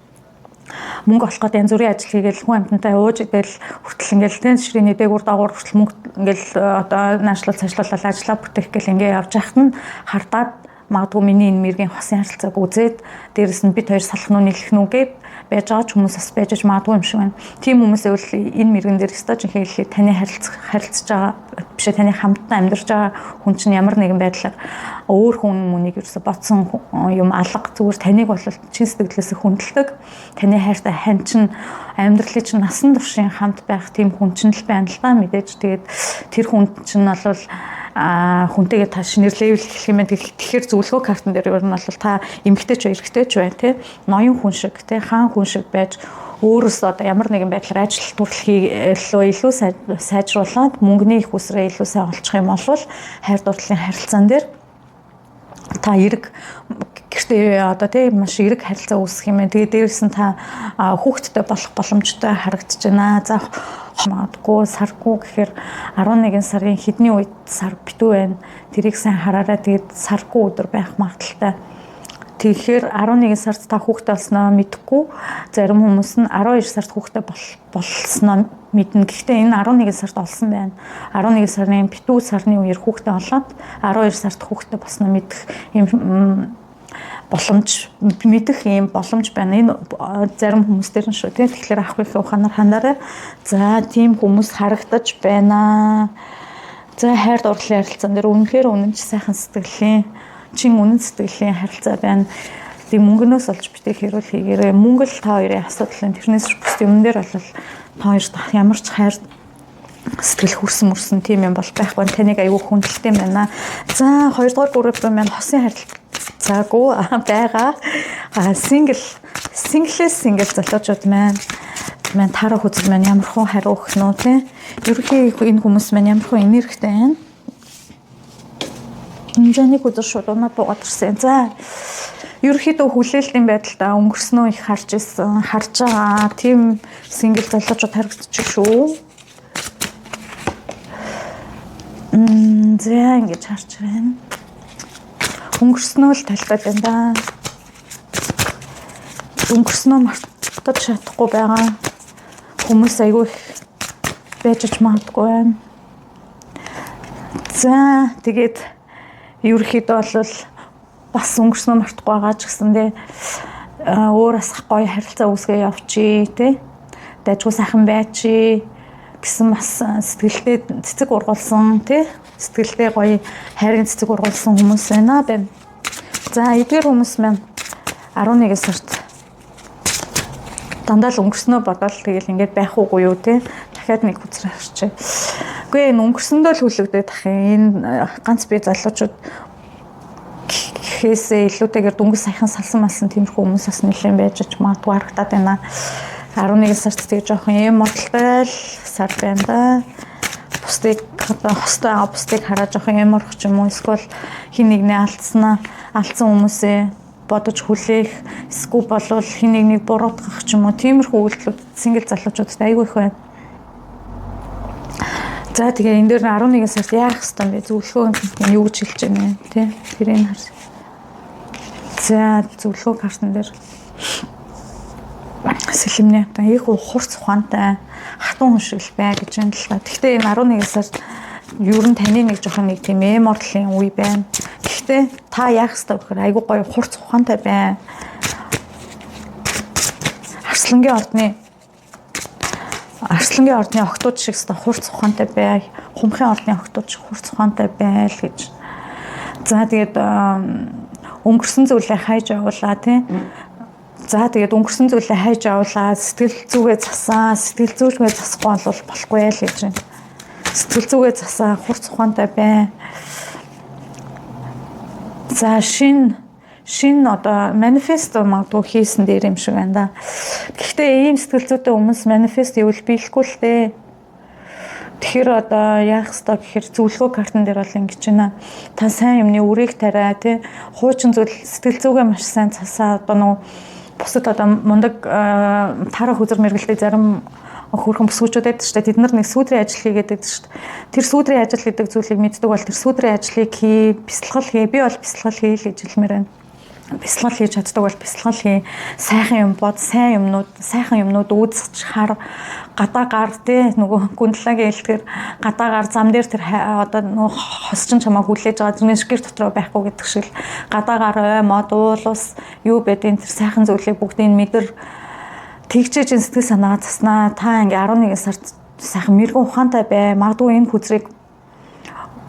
Speaker 1: мөнгө олох гэдэг янз бүрийн ажил хийгээл хүн амьтантай ууж идэл хүртэл ингээл тэн ширээний дээгүүр дагуур хүртэл мөнгө ингээл одоо наашлал цаашлуулаад ажиллаа бүтээх гэл ингээ явж байхад нь хардаад магадгүй миний энэ мэргийн хосын харилцааг үзээд дээрэс нь бид хоёр салах нү нийлэх нү гэд байж байгаа ч хүмүүс бас байж магадгүй юм шиг байна. Тийм хүмүүсээ бол энэ мэрэгэн дээр стаж хэлээ таны харилцаж байгаа биш ээ таны хамтдаа амьдарч байгаа хүн чинь ямар нэгэн байдлаар өөр хүн мөнийг ерөөсө бодсон юм алга зүгээр таныг бол чин сэтгэлээсээ хүндэлдэг. Таны хайртай хань чинь амьдралын чинь насан туршийн хамт байх тийм хүн чинь л байна л да мэдээж тэгээд тэр хүн чинь бол хүнтэйгээ та шинээр левел хэлэх юм байна. Тэгэхээр зөвлөгөө картн дээр ер нь бол та эмгтэй ч эрэгтэй ч байна тий. Ноён хүн шиг тий хаан хүн шиг байж өөрөөсөө одоо ямар нэгэн байдлаар ажил төрөлхийг илүү сайжруулад мөнгөний их усраа илүү сайн олчих юм бол хайр дурлалын харилцаан дээр та эрг гэртээ одоо тийм маш эрг харилцаа үүсгэх юм байна. Тэгээд дээрээс нь та хүүхэдтэй болох боломжтой харагдаж байна. За магадгүй саргүй гэхээр 11 сарын хэдний үед сар битүү байна. Тэрийг сайн хараарай. Тэгээд саргүй өдөр байх магадaltaй. Тэгэхээр 11 сард та хүүхэдтэй болсноо мэдэхгүй. Зарим хүмүүс нь 12 сард хүүхэдтэй болсноо мэднэ. Гэхдээ энэ 11 сард олсон байна. 11 сарын битүү сарны үеэр хүүхэдтэй болоод 12 сард хүүхэдтэй болсноо мэдэх юм боломж мэдэх юм боломж байна. Энэ зарим хүмүүстэр нь шүү тийм. Тэгэхээр ахгүй их ухаанаар хандаарай. За тийм хүмүүс харагдаж байна. За хайр дурлалын харилцаан дээр үнэхээр үнэнч сайхан сэтгэлийн чин үнэн сэтгэлийн харилцаа байна. Тийм мөнгөнөөс олж битээ хэрүүл хийгээрэй. Мөнгө л та хоёрын асуудал. Тэрнээс бус юм дээр бол та хоёрт ямар ч хайр сэтгэл хүрсэн тийм юм бол байхгүй. Таныг аягүй хүндэлтэй байна. За 2 дугаар групп маань хосын харилцаагүй байгаа. Сингл залуучууд маань таарах үзэл маань ямар хүн хариу өгөх нь тий. Ерөнхий энэ хүмүүс маань ямар хүн энергитэй байна. Инженерик үзэл шууд унаад буугаад ирсэн. За ерөнхийдөө хүлээлтийн байдалтай өнгөрснөө их харж байгаа. Тийм сингл залуучууд харагдчих шүү. За ингэж харж байна. Өнгөрснөө л талтай байна да. Өнгөрснөө мартаж чадахгүй байгаа хүмүүс айгүй их байж магадгүй байна. За тэгээд ерөнхийдөө бол бас өнгөрснөө мартахгүй байгаа ч гэсэндээ өөр бас гоё харилцаа үүсгээ явчих тий. Дайггүй сайхан байчи гэсэн бас сэтгэлдээ цэцэг ургуулсан тий. Сэтгэлдээ гоё хайрын цэцэг ургуулсан хүмүүс байна. За эдгээр хүмүүс маань 11 сард дандаа л өнгөрснөө бодоод тэгэл ингээд байх уугүй юу тий. Дахиад нэг хүзэр харчээ. Үгүй энэ өнгөрсөндөө л хүлэгдээд ах юм. Энэ ганц бие залуучууд гэхээсээ илүүтэйгээр дөнгөс саяхан салсан малсан тиймэрхүү хүмүүс бас нэлээд байж магадгүй харагдаад байна. 11 сард тэгээ жоохон юм модалтай л сар байна да. Бусдыг хостой бусдыг хараа жоохон юм орох ч юм уу эсвэл хин нэгний алдсан хүмүүсээ бодож хүлээх эсвэл болвол хин нэгнийг буруутгах ч юм уу тиймэрхүү үйлдэлүүд сингл залуучуудад айгүй их байна. За тэгээ энэ дээр 11 сард яах ёстой бэ? Зөвлөгөө юу гэж хэлж байна тий? Тэрийг хар. За зөвлөгөө картн дээр сэлэмнээ одоо их хурц ухаантай хатан хүн шиг л бай гэж байна л та. Гэхдээ энэ 11 сард ер нь таны нэг жоохон нэг тийм мордлын үе байна. Гэхдээ та яах ёстой вэ гэхээр айгүй гоё хурц ухаантай бай. Арслангийн ордны охтууд шиг өстой хурц ухаантай бай. Хумхын ордны охтууд шиг хурц ухаантай бай л гэж. За тэгээд өнгөрсөн зүйлээ хайж явуулаа тий. За тэгээд өнгөрсөн зүйлээ хайж явуулаа сэтгэл зүгээ засаа, сэтгэл зүйчгээ засахгүй бол болохгүй л гэж байна. Сэтгэл зүгээ засаа, хурц ухаантай бай. За шин одоо манифест магадгүй хийсэн дээр юм шиг байна да. Гэхдээ ийм сэтгэл зүйтэй хүмүүс манифест ивэл биелэхгүй л дээ. Тэгэхээр одоо яах ёстой гэхээр зөвлөгөө картн дээр бол ингэж байна. Та сайн юмны үрийг тарай тий. Хуучин зүйл сэтгэл зүгээ маш сайн цасаа одоо нөгөө бусад одоо мундаг тарах үзэр мэргэлтэй зарим хөрхөн бүсгүүчүүд байдаг шүү дээ. Тэд нар нэг сүүдрийн ажил хийгээд байдаг шүү дээ. Тэр сүүдрийн ажил гэдэг зүйлийг мэддэг бол тэр сүүдрийн ажлыг бясалгал хий. Би бол бясалгал хий л гэж хэлмээр байна. Бясалгал хийж чаддаг бол бясалгал хий. Сайхан юм бод, сайхан юмнууд үүсгэж хар гадаа гар тий нөгөө гүндлэгийн хэлтгэр гадаа гар зам дээр тэр одоо нөгөө хосчин чамаа хүлээж байгаа зүрийн шгэр дотроо байхгүй гэдэг шиг л гадаа гар мод уулус юу байдیں۔ Тэр сайхан зүйлийг бүгдийг мэдэр тэгчээж сэтгэл санаа заснаа та ингээ 11 сард сайхан мэрэгэн ухаантай бай. Магадгүй энэ хүзрийг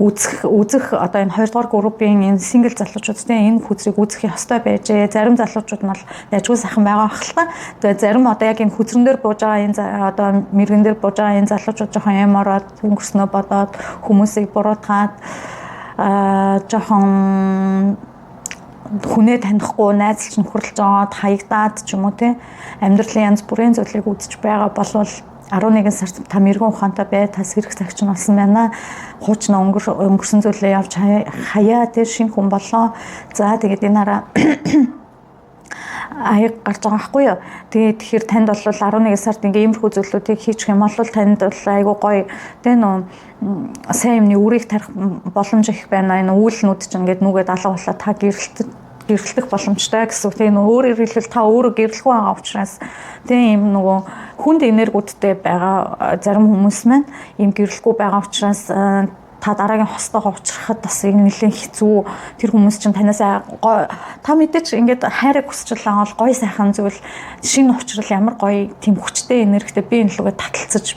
Speaker 1: үзэх одоо энэ 2 дугаар группийн энэ сингл залуучуудтай энэ хүзрийг үзэх ёстой байжээ. Зарим залуучууд нь бол яжгүй сайхан байгаа ахalta. Тэгээ зарим одоо яг энэ хүзрэн дээр бууж байгаа энэ одоо мэрэгэн дээр бууж байгаа энэ залуучууд жоохон ямараад өнгөрснөө бодоод хүмүүсийг буруутгаад жоохон хүнээ танихгүй найзлч нь хүрлж аваад хаягдаад ч юм уу те амьдралын янз бүрийн зүйлийг үзэж байгаа болвол 11 сард та мэрэгэн ухаантай бай, та сэрэх цагч нь болсон байна. Хуучна өнгөрсөн зүйлээ явж хаяа тэр шинэ хүн болоо. За тэгээд энэ хараа аяг гарч байгаа байхгүй юу. Тэгэхээр танд бол 11 сард ингээ иймэрхүү зүйлүүдийг хийчих юм бол танд бол айгуу гоё тэ нөө сайн юмны үрийг тарих боломж их байна. Энэ үйлнүүд ч ингээд нүгээд алга болоо та гэрэлтэх боломжтой гэсэн үг. Тэгээ өөрөөр хэлбэл та өөрөө гэрлэхгүй байгаа учраас тийм юм нөгөө хүнд энергиудтэй байгаа зарим хүмүүс маань ийм гэрлэхгүй байгаа учраас та дараагийн хостойгоо уучрахад бас нэлээд хэцүү. Тэр хүмүүс чинь танаас та мэдээч ингээд хайрыг хүсч байгаа бол гоё сайхан зүйл шинэ уучрал ямар гоё тийм хүчтэй энергитэй би энэ лугээ таталцаж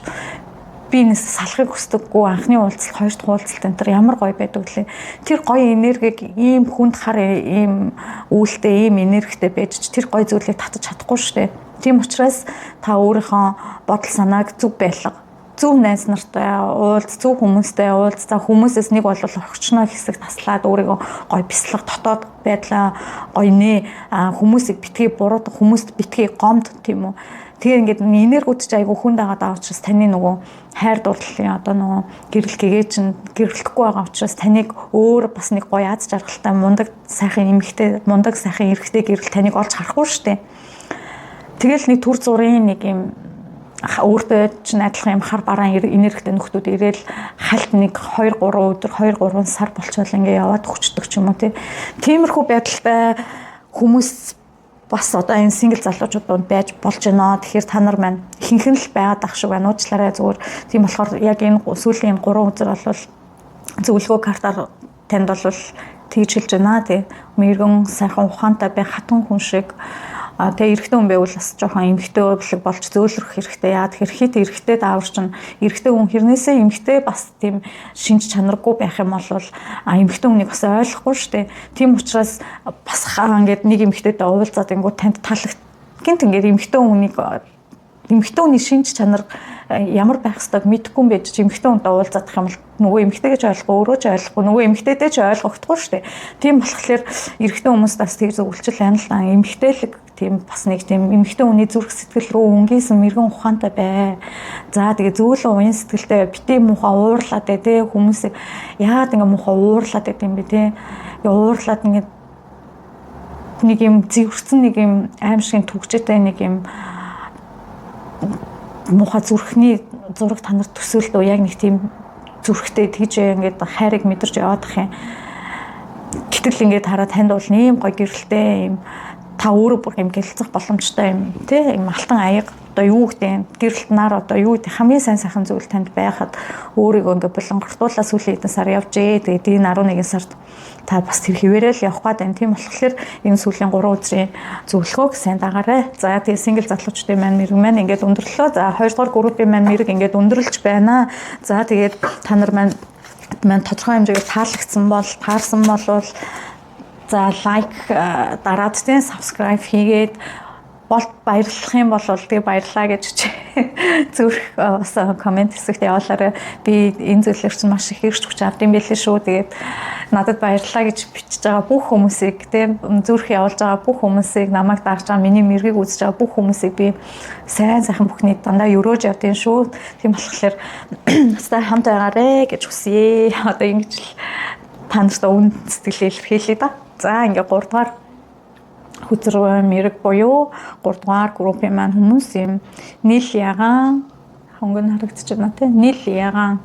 Speaker 1: би энэс салахыг хүсдэггүй анхны уулзалт хоёр дахь уулзалт энэ төр ямар гоё байдаг лээ. Тэр гоё энергийг ийм хүнд хар ийм үүлтэй ийм энергитэй байж тэр гоё зүйлийг татаж чадахгүй шүү дээ. Тийм учраас та өөрийнхөө бодол санааг зөв байлга. Зөв найз нартай уулз, зөв хүмүүстэй уулз. За хүмүүсээс нэг бол огчноо хэсэг таслаад өөрийгөө гоё бяцлах дотоод байдлаа гоё нэ хүмүүсийг битгий буруудах, хүмүүст битгий гомд тийм үү. Тэгээ ингээд энергиуд ч айгүй хүнд байгаа учраас таны нөгөө хайр дурлалын одоо нөгөө гэрэл гэгээ чинь гэрэлтэхгүй байгаа учраас таныг өөр бас нэг гоё аз жаргалтай мундаг сайхан эмэгтэй мундаг сайхан эрэгтэй гэрэл таныг олж харахгүй шүү дээ. Тэгэл нэг төр зургийн нэг юм өөртөө ч адилхан юм хар бараан энергитэй нөхдүүд ирээл хальт нэг 2 3 өдөр 2 3 сар болчихвол ингээ яваад хүчдэг ч юм уу тиймэрхүү байдалтай хүмүүс бас одоо энэ сингл залуучууд байж болж байна. Тэгэхээр та нар маань ихэнх нь л байгаад ах шиг байна. Уучлаарай зүгээр. Тийм болохоор яг энэ сүүлийн 3 өдөр бол зөвлөгөө картаар танд бол тэгж хэлж байна тий. Мэргэн сайхан ухаантай бай хатан хүн шиг тэгээ эрэгтэй хүн байвал бас жоохон эмэгтэй болж зөөлрөх хэрэгтэй. Яа тэгэхээр хит эрэгтэй даавар чинь эрэгтэй хүн хэрнээсээ эмэгтэй бас тийм шинж чанаргүй байх юм бол эмэгтэй хүнийг бас ойлгохгүй шүү дээ. Тийм учраас бас ингээд нэг эмэгтэйтэй уулзаад ингүү танд таалагдсан. Гинт ингээд эмэгтэй хүний шинж чанар ямар байх ёстойг мэдэхгүй юм байж эмэгтэй хүнтэй уулзах юм бол нөгөө эмэгтэйгээ ч ойлгохгүй өөрөө ч ойлгохгүй нөгөө эмэгтэйдээ ч ойлгохдохгүй шүү дээ. Тийм болохоор эрэгтэй хүмүүс бас тэр зөвлөлчл байна л да. Эмэгтэйлэг тийм бас нэг тийм эмэгтэй хүний зүрх сэтгэл рүү өнгийсэн мэрэгэн ухаантай бай. За тэгээ зөөлөн уян сэтгэлтэй битээ муухай уурлаад тэ хүмүүсийг яагаад ингэ муухай уурлаад байт юм бэ тэ. Уурлаад ингэ нэг юм зэвэрсэн нэг юм аимшигын түгжээтэй нэг юм муухай зүрхний зураг танарт төсөөлдөө яг нэг тийм зүрхтэй тэгж ингээд хайрыг мэдэрч яваадах юм. Гэтэл ингээд хараад танд бол ийм гоё гэрэлтэй юм та өөрөө бүр юм гэлцэх боломжтой юм тий юм алтан аяга одоо юу гэдэг гэрэлт нар одоо юу гэдэг хамгийн сайн сайхан зүйл танд байхад өөрийгөө ингээд булангартуулаа сүүлийн хэдэн сар явжээ. Тэгээд энэ 11 сард та бас тэр хിവэрэл явах гээд байна. Тийм болохоор энэ сүүлийн 3 өдрийн зөвлөгөөг сайн дагаарай. За тэгээд сингл залуучдын маань мэрэг маань ингээд өндөрлөө. За 2 дугаар группийн маань мэрэг ингээд өндөрлж байна. За тэгээд та нар маань тодорхой хэмжээгээр таалагдсан бол таарсан болвол за лайк дараад тийм subscribe хийгээд болт баярлах юм бол тэгээ баярлаа гэж зүрх бас комент хэсэгт явуулаарай. Би энэ зүйлээр чинь маш их хэрч хүч авдсан байлээ шүү. Тэгээд надад баярлаа гэж бичиж байгаа бүх хүмүүсийг тийм зүрх явуулж байгаа бүх хүмүүсийг намайг дагж байгаа миний мэргийг үзэж байгаа бүх хүмүүсийг би сайн сайхан бүхний дандаа өрөөж явдیں۔ Шүү. Тийм болохоор та хамт байгаарэ гэж хүсье. Одоо ингэж л та нартай үн сэтгэлээ илэрхийлье да. За ингээ 3 дугаар хүзэр мэрэг буюу 3 дугаар группийн маань хүмүүс юм нийл ягаан хөнгөн харагдаж байна тийм нийл ягаан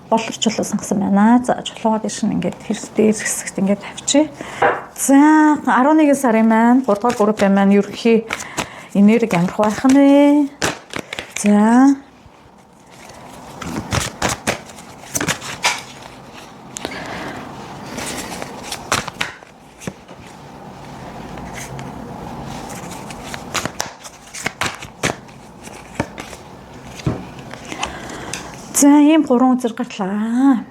Speaker 1: боловчлол сонгосон байна. За чулуугаа дэш нь ингээд хэрстэй хэсэгт ингээд тавьчих. За 11 сарын маань 3 дугаар группийн маань ерөнхий энерги ямар байх нь вэ? За За ийм 3 үзэр гарлаа.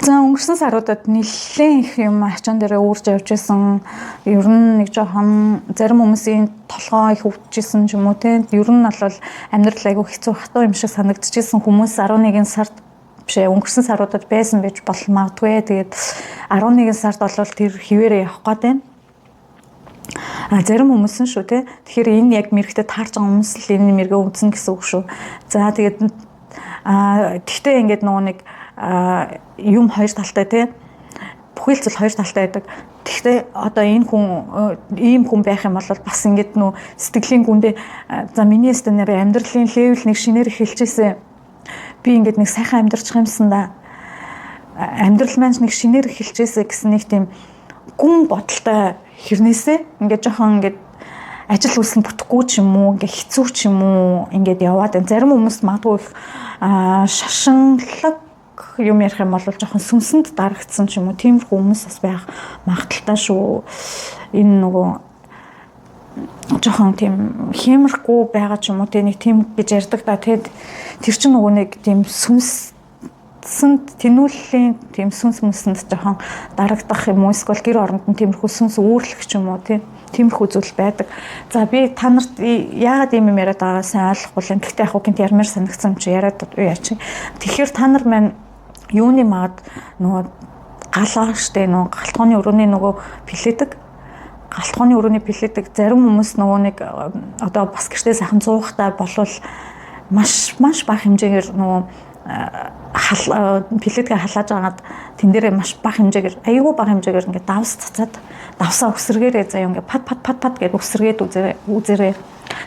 Speaker 1: За өнгөрсөн саруудад нэлээд их юм ачаан дээрээ үүрж явж исэн. Ер нь нэг жоохон зарим хүмүүсийн толгоо их өвдөжсэн ч юм уу те. Ер нь бол амьдрал айгүй хэцүү хатуу юм шиг санагдчихсэн хүмүүс 11 сард бишээ өнгөрсөн саруудад байсан байж болох магадгүй. Тэгээд 11 сард бол тэр хിവэрээ явах гээд байна. Зарим хүмүүс нь шүү те. Тэгэхээр энэ яг мэрэгтэй таарч байгаа хүмүүс л энэ мэргээ үзнэ гэсэн үг шүү. За тэгээд тэгтээ ингээд нөгөө нэг юм хоёр талтай те. Бүхэл зүйл хоёр талтай байдаг. Тэгтээ одоо энэ хүн ийм хүн байх юм бол бас ингээд нөө сэтгэлийн гүндээ за миний стенэр амьдралын левел нэг шинээр эхэлчихсэн. Би ингээд нэг сайхан амьдарчих юмсан да. Амьдрал маань нэг шинээр эхэлчихсэн гэсэн нэг тийм гүн бодолтой хэрнээсээ ингээд жоохон ингээд ажил үйлс нь бүтэхгүй ч юм уу ингээд хэцүү ч юм уу ингээд яваад байна. Зарим хүмүүс магадгүй шашинлаг юм ярих юм бол жоохон сүмсэнд дарагдсан ч юм уу тиймэрхүү хүмүүс бас байх магадaltaй шүү. Энэ нөгөө жоохон тийм хэмэрхгүй байгаа ч юм уу нэг тийм гэж ярьдаг да. Тэгээд тэр чинь нөгөө нэг тийм сүнсэнд тэнүүллийн тийм сүнс мүсэнд жоохон дарагдах юм уу эсвэл гэр оронд нь тиймэрхүү сүнс үүрлэх ч юм уу тиймэрхүү зүйл байдаг. За би та нарт яагаад ийм юм яриад байгаа сайн ойлгохгүй юм. Гэхдээ яг гинт ярмаар санагдсан юм чи яриад яач. Тэгэхээр та нар маань юуны маад нөгөө галаа штэ нөгөө галтгооны өрөөний нөгөө пилэдэг галтгооны өрөөний пилэдэг зарим хүмүүс нөгөө нэг одоо бас гэртээ сайхан зуухтай болвол маш бага хэмжээгээр нөгөө пилэдгээ халааж агаад тэн дээрээ маш бага хэмжээгээр аюулгүй бага хэмжээгээр ингээд давс цацаад давсаа өсрэгээрээ заяа ингээд пат гэд өсргээд үзэрээ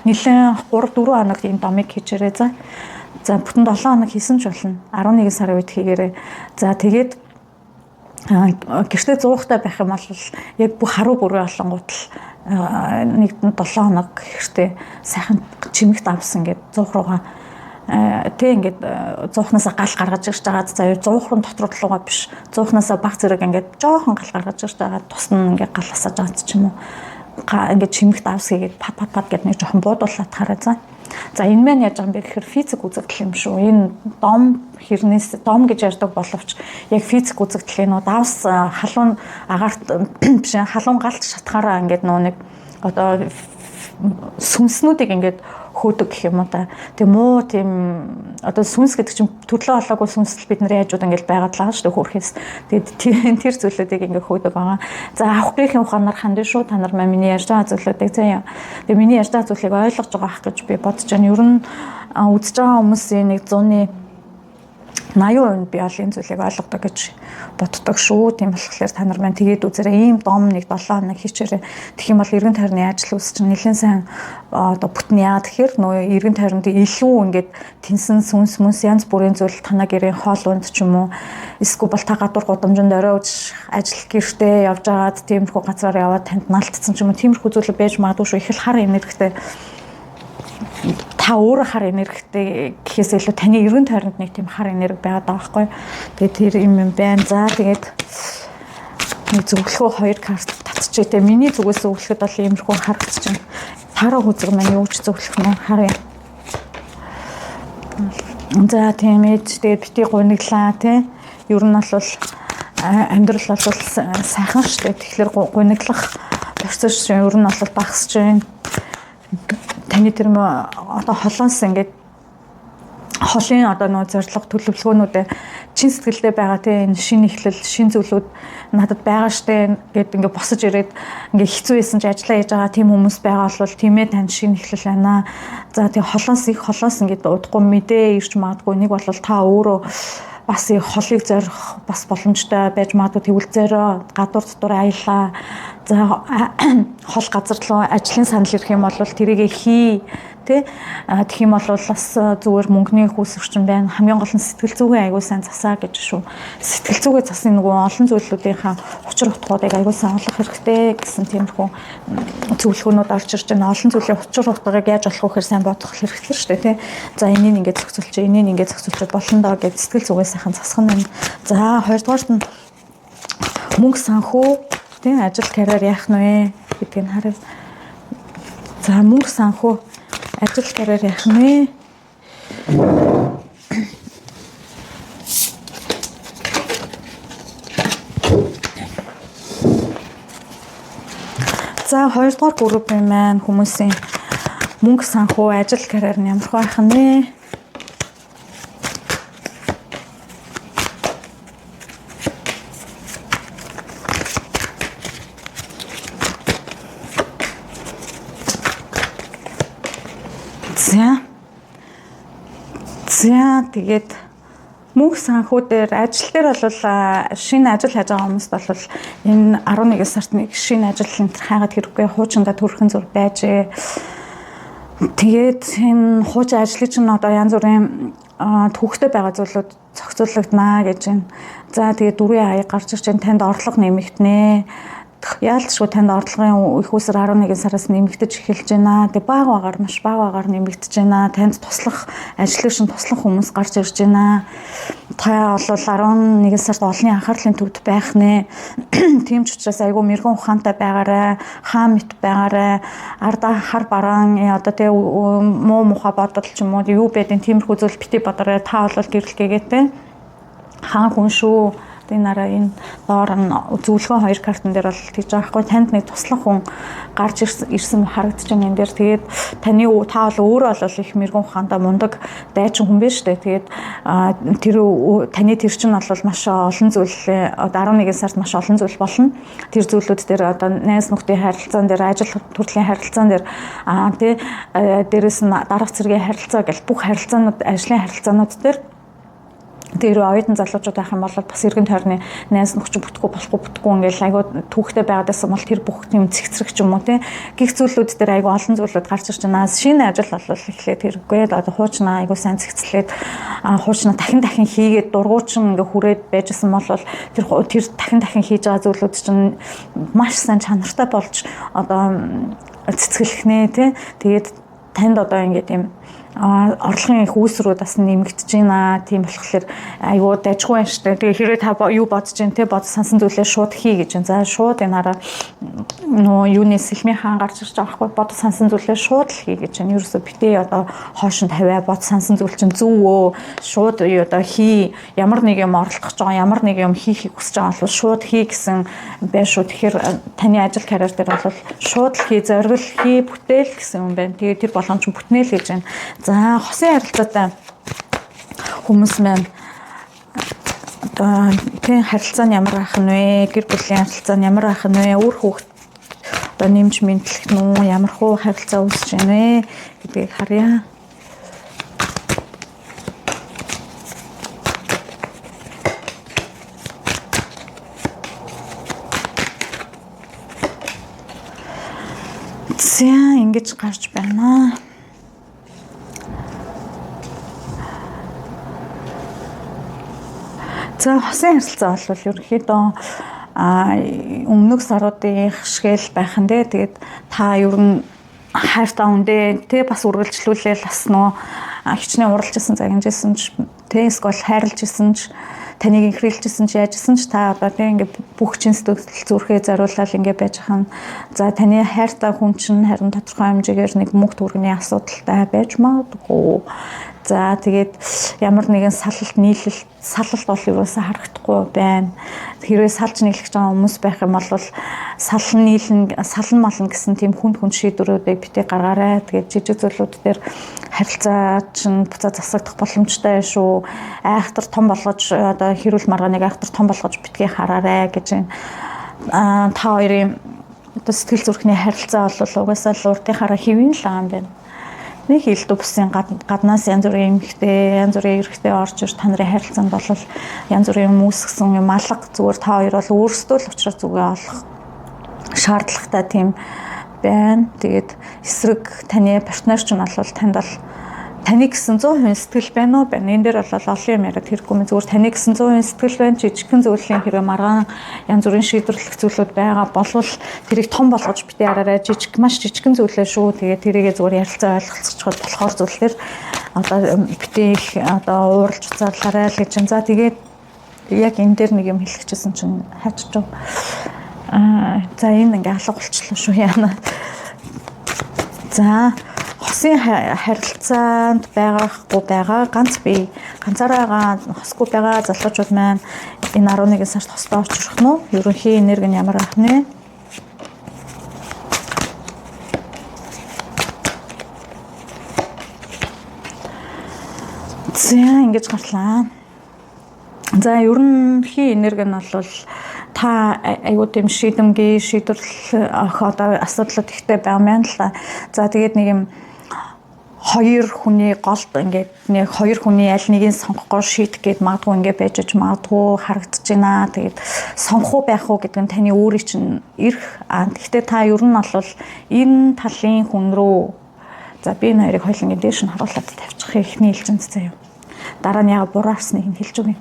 Speaker 1: нэлээд 3-4 хоног ийм домыг хийчээрээ за бүтэн 7 хоног хийсэн ч болно 11 сарын үед хийгээрээ за тэгээд гэртээ зуухтай байх юм бол яг бүх харуу бүрээ олонгууд л нэг 7 хоног гэртээ сайхан чимэг давсан ингээд зуух руугаа тэг ингээд зуухнасаа гал гаргаж ирж байгаа заяа зуухрын дотор руугаа биш зуухнасаа баг зэрэг ингээд жоохон гал гаргаж ирж байгаа тусна ингээд гал асааж байгаа ч юм уу ингээд чимэг давс хийгээд пат гэд нэг жоохон буудуулаад хараа за энэ маань яаж байгаа юм бэ гэхээр физик үзэгдэл юм шүү. Энэ дом хэрнээс дом гэж ярьдаг боловч яг физик үзэгдэл нөө давс халуун агаарт биш халуун галт шатгаараа ингээд нөө нэг одоо сүнснүүдийг ингээд хөөдөг гэх юм уу та. Тэг муу тийм одоо сүнс гэдэг чинь төрлөө олоогүй сүнсэл бидний яажууд ингээд байгаад л байгаа шүү дээ хөөрхөөс. Тэгээд тэр зүйлүүдийг ингээд хөөдөг байгаа. За авахгүйхийн ухаанаар хандсан шүү та нар миний ярьж байгаа зүйлүүдийг заяа. Тэг миний ярьж байгаа зүйлийг ойлгож байгаа ах гэж би бодож байна. Ер нь үзэж байгаа хүмүүсийн нэг 80% би ол энэ зүйлийг ойлгодог гэж боддог шүү. Тийм болохоор та нар маань тэгээд үзээрэй ийм дом нэг 7 хоног хийчээрэй. Тэгэх юм бол эргэн тойрны ажил үйлс чинь нэлээд сайн одоо бүтэн яа тэгэхээр нөө эргэн тойронд илүү ингээд тэнсэн сүнс мүнс янз бүрийн зүйл танаа гэрийн хоол унд ч юм уу эсвэл бол та гадуур гудамжинд орой үж ажил гэртээ явж агаад тиймэрхүү газраар яваад танд наалтцсан ч юм уу тиймэрхүү зүйл байж магадгүй шүү. Их л хар энергитэй та өөрөө хар энергитэй гэхээс илүү таны эргэн тойронд нэг тийм хар энерги байгаад байгаа байхгүй. Тэгээд тэр юм байна. За тэгээд нэг зөвлөхөө 2 карт татчихъя те. Миний зүгээс зөвлөхөд бол иймэрхүү харагдаж байна. Тараа хүзэг маань юу ч зөвлөх нь харъя. За тийм ээж тэгээд бити гуниглаа те. Ер нь бол амьдрал бол сайхан шүү дээ. Тэгэхээр гуниглах процесс ер нь бол багасч байна. Таны тэр одоо холоос ингээд холын одоо нөө зорилго төлөвлөгөөнүүд чин сэтгэлдээ байгаа тийм энэ шинэ эхлэл шинэ зүйлүүд надад байгаа штэ гэд ингээд босож ирээд ингээд хэцүү байсан ч ажиллаа хийж байгаа тийм хүмүүс байгаа бол тиймээ тань шинэ эхлэл байна. За тийм холоос ингээд удахгүй мэдээ ирч магадгүй нэг бол та өөрөө бас их холыг зорих бас боломжтой байж магадгүй тэгвэл зорио гадуур дотор аялаа. За хол газар руу ажлын санал ирэх юм бол тэрийгэ хий тэ тэгэх юм бол бас зүгээр мөнгөний хүүсвэрчин байна. Хамгийн гол нь сэтгэл зүгээ аягүй сайн засаа гэж шүү. Сэтгэл зүгээ засны нөгөө олон зүйлүүдийнхаа учир утгуудыг аягүй сайн олох хэрэгтэй гэсэн тиймэрхүү зөвлөгөөнүүд орж ирж байна. Олон зүйлийн учир утгыг яаж олох вэ гэхээр сайн бодох хэрэгтэй шүү дээ тэ. За энийг ингээд зохицуулж, энийг ингээд зохицуулж болно доо гэж сэтгэл зүгээ сайхан засах нь. За хоёрдугаарт нь мөнгө санхүү тийм ажил карьер яах нь вэ гэдгийг харъя. За мөнгө санхүү ажил карьер яах нь вэ? За 2 дугаар группийн маань хүмүүсийн мөнгө санхүү ажил карьер нь ямар байх нь вэ? За тэгээд мөнх санхүү дээр ажил дээр бол шинэ ажил хийж байгаа хүмүүст бол энэ 11 сард нэг шинэ ажил энэ хайгаад хэрэггүй хуучиндаа төрхөн зур байж. Тэгээд энэ хуучин ажлыг чинь одоо янз бүрийн төвхтэй байгаа зүйлүүд зохицуулагдана гэж байна. За тэгээд дөрвийн хаяг гарч ирж байна. Танд орлого нэмэгдэнэ. Яалтчгүй танд орлогын их усэр 11 сараас нэмэгдэж эхэлж байна. Тэгээ баг багаар нэмэгдэж байна. Танд туслах ажлын шин туслах хүмүүс гарч ирж байна. Та бол 11 сард олонний анхаарлын төвд байх нэ. Тийм ч учраас айгүй мэрэгэн ухаантай байгаарай, хаан мэт байгаарай. Ардаа хар бараан одоо тэгээ муу муха бодол ч юм уу юу байдیں۔ Тиймэрхүү зүйл бити бодорой. Та бол гэрэлгээгээтэй хаан хүн шүү. Энэ нараа энэ доор нь зөвлөгөө 2 картан дээр бол тэгж байгаа хгүй танд нэг туслах хүн гарч ирсэн харагдаж байна энэ дээр. Тэгээд таны та бол өөрөө бол их мэрэгэн ухаандаа мундаг дайчин хүн биш үү. Тэгээд тэр таны тэр чинь бол маш олон зүйл одоо 11 сард маш олон зүйл болно. Тэр зүйлүүд дээр одоо найз нөхдийн харилцаан дээр ажил төрлийн харилцаан дээр дээрэс нь дараах зэргийн харилцаа гэл бүх харилцаанууд ажлын харилцаанууд дээр тэр оюутан залуучууд байх юм бол бас эргэн тойрны найз нөхч болохгүй ингээл айгуу түүхтэй байгаадсан бол тэр бүх тийм цэгцрэг ч юм уу гих зүйлүүд дээр айгуу олон зүйлүүд гарч ирж байна. Шинэ ажил бол эхлээд хэрэггүй одоо хуучнаа айгуу сайн цэгцлээд хуучнаа дахин хийгээд дургуучин ингээ хүрээд байжсэн бол тэр дахин хийж байгаа зүйлүүд чинь маш сайн чанартай болж одоо цэцгэлэх нэ тэгээд танд одоо ингээд юм орлогын их үүсрүүд бас нэмэгдэж байна. Тийм болохоор айгүй дайжгүй байна шүү дээ. Тэгээ хэрэг та юу бодож байна те бод сансан зүйлээ шууд хий гэж байна. За шууд энэ хараа юуны сэлмийн хаан гарч ирж байгаа хгүй бод сансан зүйлээ шууд л хий гэж байна. Ерөөсөө битээ одоо хоошин тавиа бод сансан зүйл чинь зөв өө шууд одоо хий ямар нэг юм орлох гэж байгаа ямар нэг юм хийхийг хүсэж байгаа бол шууд хий гэсэн байх шүү. Тэгэхээр таны ажил карьер дээр бол шууд л хий зориг хий бүтээл гэсэн юм байна. Тэгээ тэр боломж бүтнээл гэж байна. За хосын харилцаатай хүмүүс маань одоо тийм харилцаа нь ямар байх нь вэ? Гэр бүлийн харилцаа нь ямар байх нь вэ? Үр хүүхэд одоо нэмж мэдлэх нь ямар хуу харилцаа үүсэж байна вэ гэдгийг харъя. За ингэж гарч байна. За хосын харилцаа бол ерөнхийдөө өмнөх саруудын хшгэл байх нь тэгээд та ер нь хайртай үндэ тэг бас үргэлжлүүлээл бас нөө хичнээн уралжсэн загинжсэн ч тэг эсвэл хайрлажсэн ч таныг инхрийлжсэн ч яажсэн ч та одоо тэг ингээд бүх чин сэтгэл зүрхээ зориулаад ингээд байж хана. За таны хайртай хүн чинь харин тодорхой хэмжээгээр нэг мөнгө төгрөгийн асуудалтай байж магадгүй. За тэгээд ямар нэгэн салалт бол юусаа харагдахгүй байна. Хэрвээ салж нийлэх гэж байгаа хүмүүс байх юм бол салан мална гэсэн тийм хүнд шийдвэрүүдийг битээ гаргаарай. Тэгээд жижиг зүйлүүд дээр харилцаа чинь буцаа засагдах боломжтой шүү. Айхтар том болгож одоо хэрүүл маргааныг айхтар том болгож битгий хараарай гэж байна. Та хоёрын одоо сэтгэл зүрхний харилцаа бол угаасаа л уртынхаараа хэвэн л байгаа юм байна. Нэг хилд бүсийн гаднаас янз бүрийн эмхтэй, янз бүрийн эрэгтэй орж ир та нарын харилцаанд бол янз бүрийн үүсгсэн юм алга зүгээр та хоёр бол өөрсдөө л уучраа зүгээ олох шаардлагатай тийм байна. Тэгээд эсрэг таны партнер ч нь бол танд бол таны гэсэн 100% сэтгэл байна уу? Байна. Энэ дээр бол олон юм яриад хэрэггүй юм. Зүгээр таны гэсэн 100% сэтгэл байна. Жижигхэн зөвлөлийн хэрэг маргаан янз бүрийн шийдвэрлэх зүйлүүд байгаа болвол тэрийг том болгож битээ араарай. Маш жижигхэн зүйлээ шүү. Тэгээд тэрийгээ зүгээр ярилцаа ойлголцоход болохоор зүйлээр одоо битээ их одоо ууралж уцаалаарай л гэж. За тэгээд яг энэ дээр нэг юм хэлчихсэн чинь хайчж. За энэ ингээ алга болчихлоо шүү яана. За хосын харилцаанд байгаа ганцаараа хосгүй байгаа залуучууд маань энэ 11 сард хостоо очрох нь ерөнхий энерги нь ямар байх нэ? За ингэж гарлаа. За ерөнхий энерги нь бол та айгуу тийм шийдэмгий шийдвэрлэл одоо асуудлууд ихтэй байгаа юм л та. За тэгээд нэг юм хоёр хүний голд ингээд нэг хоёр хүний аль нэгийг сонгохоор шийдэх гээд магадгүй ингээд байж магадгүй харагдаж байна. Тэгээд сонгох уу байх уу гэдэг нь таны өөрийн чинь эрх. Гэхдээ та ер нь бол энэ талын хүн рүү за би энэ хоёрыг хоёул ингээд дээш нь харуулад тавьчих ихний хэлжинд заяа. Дараа нь яга буруу харсныг нь хэлж өгье.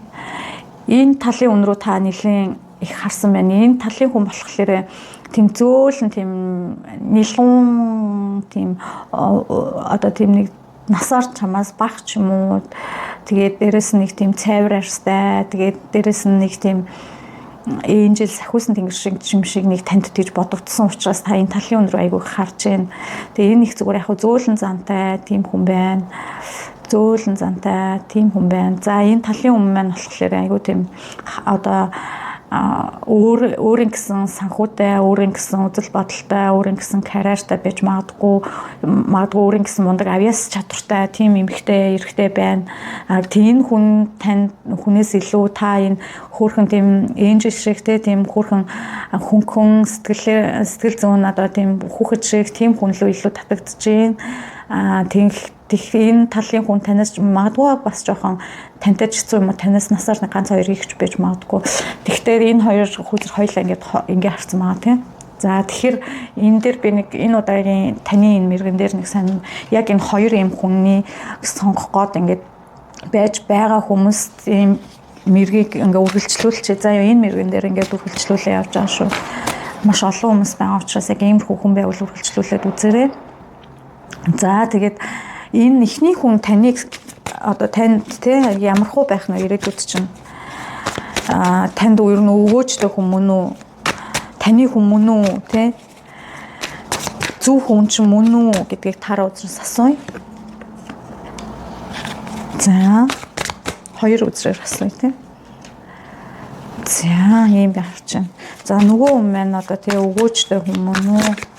Speaker 1: Энэ талын хүн рүү та нэлийн их харсан байна. Энэ талын хүн болохоор тийм зөөлөн тийм нилуун тийм одоо тийм нэг насаар чамаас бага ч юм уу. Тэгээд дээрэс нь нэг тийм цайвар арьстай. Тэгээд дээрэс нь нэг тийм энэ жил сахиусан тэнгэр шиг нэг танд тийж бодогдсон учраас та энэ талын хүн рүү айгүй харж байна. Тэгээд энэ их зүгээр яг зөөлөн зантай тийм хүн байна. Зөөлөн зантай тийм хүн байна. За энэ талын хүн маань болохоор айгүй тийм одоо өөрийн гэсэн санхүүтэй, өөрийн гэсэн үзэл бодолтой, өөрийн гэсэн карьертай байж магадгүй өөрийн гэсэн мундаг авьяас чадвартай тийм эмэгтэй, эрэгтэй байна. Тийм хүн танд хүнээс илүү та энэ хөөрхөн тийм энжил шиг тийм хөөрхөн хөнгөн сэтгэл зүйн одоо тийм хүүхэд шиг тийм хүн лөө илүү татагдж байна. Энэ талын хүн танаас магадгүй бас жоохон тантай ч хэцүү юм уу, танаас насаар нэг ганц хоёр ихч байж магадгүй. Тэгэхээр энэ хоёр хүзэр хоёлаа ингээд харцсан байгаа тийм. За тэгэхээр энэ дээр би нэг энэ удаагийн таны энэ мэрэгэн дээр нэг сайн яг энэ хоёр юм хүний сонгох гээд ингээд байж байгаа хүмүүст ийм мэргийг ингээд үргэлжлүүлчихээ. За энэ мэрэгэн дээр ингээд үргэлжлүүлээ явж байгаа шүү. Маш олон хүмүүс байгаа учраас яг иймэрхүү хүн байвал үргэлжлүүлээд үзээрэй. За тэгээд энэ ихний хүн таныг одоо танд те ямархуу байх нь ирээдүйд чинь танд ер нь өгөөжтэй хүн үү, таны хүн мөн үү, те зөв хүн чинь мөн үү гэдгийг тараа үзрээс асууя. За хоёр үзрээр асууя те. За ийм байх чинь. За нөгөө хүн маань одоо те өгөөжтэй хүн мөн үү?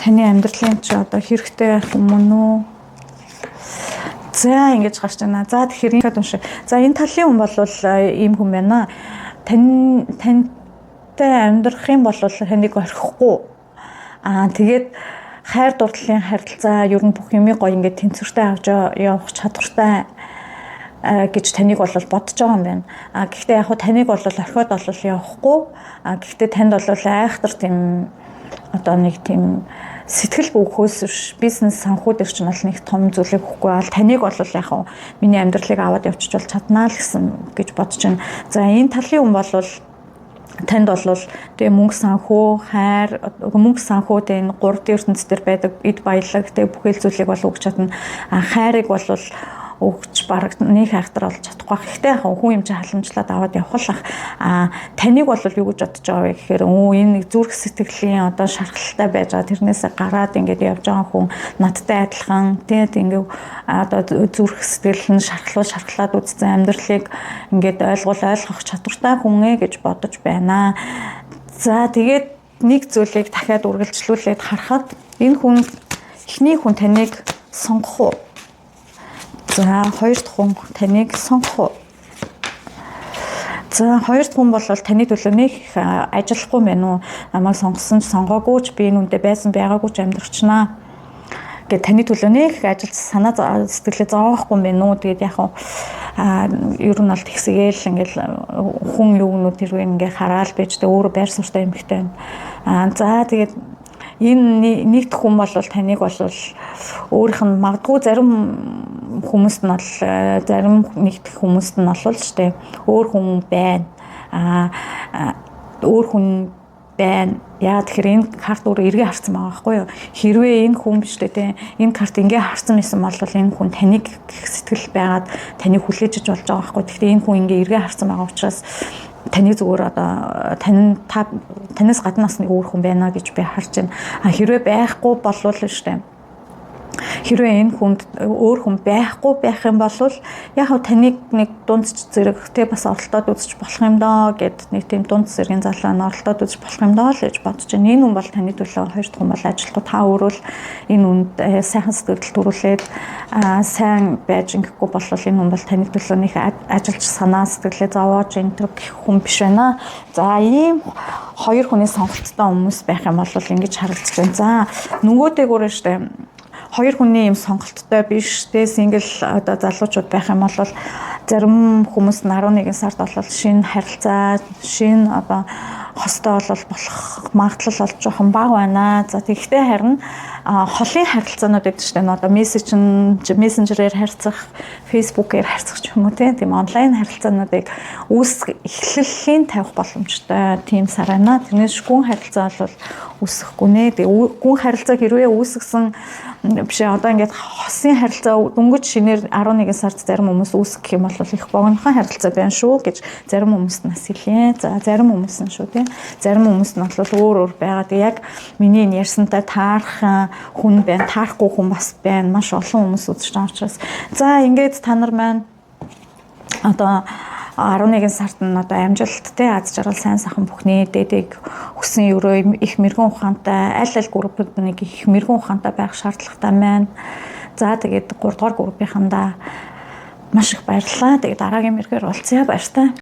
Speaker 1: Таны амьдралын чи одоо хэрэгтэй хүмүүн үү? За ингэж гарч байна. За тэгэхээр энэ үншээ. За энэ талын хүн бол ийм хүн байна. Тантай амьдрах юм бол таныг орхихгүй. Тэгээд хайр дурлалын харилцаа ер нь бүх юмыг гоё ингээд тэнцвэртэй авч явах чадвартай гэж таныг бол бодож байгаа юм байна. Гэхдээ яг хуу таныг бол орхиод явахгүй. Гэхдээ танд бол айхтар тийм одоо нэг тийм сэтгэл бөөхөөс бизнес санхүү дээр ч бол нэг том зүйлийг өгөхгүй бол таныг бол яг миний амьдралыг аваад явчих бол чаднаа л гэсэн гэж бодож байна. За энэ талын хүн бол танд бол тэгээ мөнгө санхүү, хайр, мөнгө санхүү тэгээ энэ 3 ертөнц төр байдаг эд баялаг тэгээ бүхэл зүйлийг бол өгч чадна. Хайрыг бол өгч бараг нэг хайхтар болж чадахгүй. Гэхдээ яг хүн юм чи халамжлаад аваад явах л таныг бол юу гэж бодож байгаа вэ гэхээр энэ нэг зүрх сэтгэлийн одоо шархалтай байж байгаа тэрнээсээ гараад ингээд явж байгаа хүн надтай адилхан тэгээд ингээд одоо зүрх сэтгэл нь шархлаад үзсэн амьдралыг ингээд ойлгох чадвартай хүн гэж бодож байна. За тэгээд нэг зүйлийг дахиад үргэлжлүүлээд харахад энэ хүн эхний хүн таныг сонгох уу? За хоёр дахь хүн таныг сонгох уу? За хоёр дахь хүн бол таны төлөө нэг ажиллахгүй мэн үү? Намайг сонгосон ч сонгоогүй ч би энэ үндэ байсан байгаагүй ч амьдрчнаа гэт таны төлөө нэг ажил санаа сэтгэлээ зовоохгүй мэн үү? Тэгээд яг ер нь бол тэгсгээл ингээл хүн юунууд тэрвээ ингээ хараал байж тэ өөр байр суурьтай эмэгтэй байна. За тэгээд энэ нэгд хүн бол таныг бол өөрийнх нь магадгүй зарим хүмүүст нь бол зарим нэгд хүмүүст нь бол штэ өөр хүн байна. Өөр хүн байна. Яа тэгэхээр энэ карт өөрөө эргээ харсан байгаа байхгүй юу? Хэрвээ энэ хүн биш тэ энэ карт ингээ харсан байсан бол энэ хүн таныг сэтгэл байгаад таныг хүлээж болж байгаа байхгүй. Гэхдээ энэ хүн ингээ эргээ харсан байгаа учраас таны зүгээр одоо танаас гаднаас нэг өөр хүн байна гэж би харж байна. Хэрвээ байхгүй болвол штэ. хэрвээ энэ хүнд өөр хүн байхгүй байх юм бол яг таныг нэг дунд зэрэгтэй бас оролдоод үзэж болох юм доо гэд нэг тийм дунд зэргийн залуу оролдоод үзэж болох юм доо л гэж бодож байна. Энэ хүн бол таны төлөө хоёр дахь хүн бол ажилтгүй та өөрөө л энэ үнд сайхан сэтгэл төрүүлээд сайн байж ингэхгүй бол энэ хүн бол таны төлөө нэг ажилч санаа сэтгэлээ зовоож энэ гэх хүн биш байна. За ийм хоёр хүний сонголттой хүмүүс байх юм бол ингэж харагдаж байна. За нөгөөтэйгөр штэ хоёр хүний юм сонголттой биш те сингл одоо залуучууд байх юм бол зарим хүмүүс нь 11 сард бол шинэ харилцаа шинэ одоо хостой болох магадлал олж жоохон бага байна. За тэгэхдээ харин холын харилцаанууд гэдэг чинь одоо мессенжерээр харьцах, фейсбүүкээр харьцах ч юм уу тийм онлайн харилцаануудыг эхлэлийн тавих боломжтой тийм сар байна. Тэрнээс гүн харилцаа бол үүсэхгүй нэ. Тэгээ гүн харилцаа хэрвээ үүсгэсэн биш одоо ингээд хосын харилцаа дөнгөж шинээр 11 сард зарим хүмүүс үүсгэх юм бол их богинохон харилцаа байна шүү гэж зарим хүмүүст нас хэлээ. За зарим хүмүүс нь шүү тийм. Зарим хүмүүс нь бол өөр байгаад яг миний ярьсантай таарах хүн байна, таарахгүй хүн бас байна. Маш олон хүмүүс үзэж байгаа учраас за ингээд та нар маань одоо 11 сард нь одоо амжилттай аз жаргал сайн сайхан бүхний дэдэг хүсэн өрөө их мэрэгэн ухаантай аль группд нэг их мэрэгэн ухаантай байх шаардлагатай байна. За тэгээд 3 дугаар группийнхандаа маш их баярлалаа. Тэгээд дараагийн мэргээр уулзъя баяртай.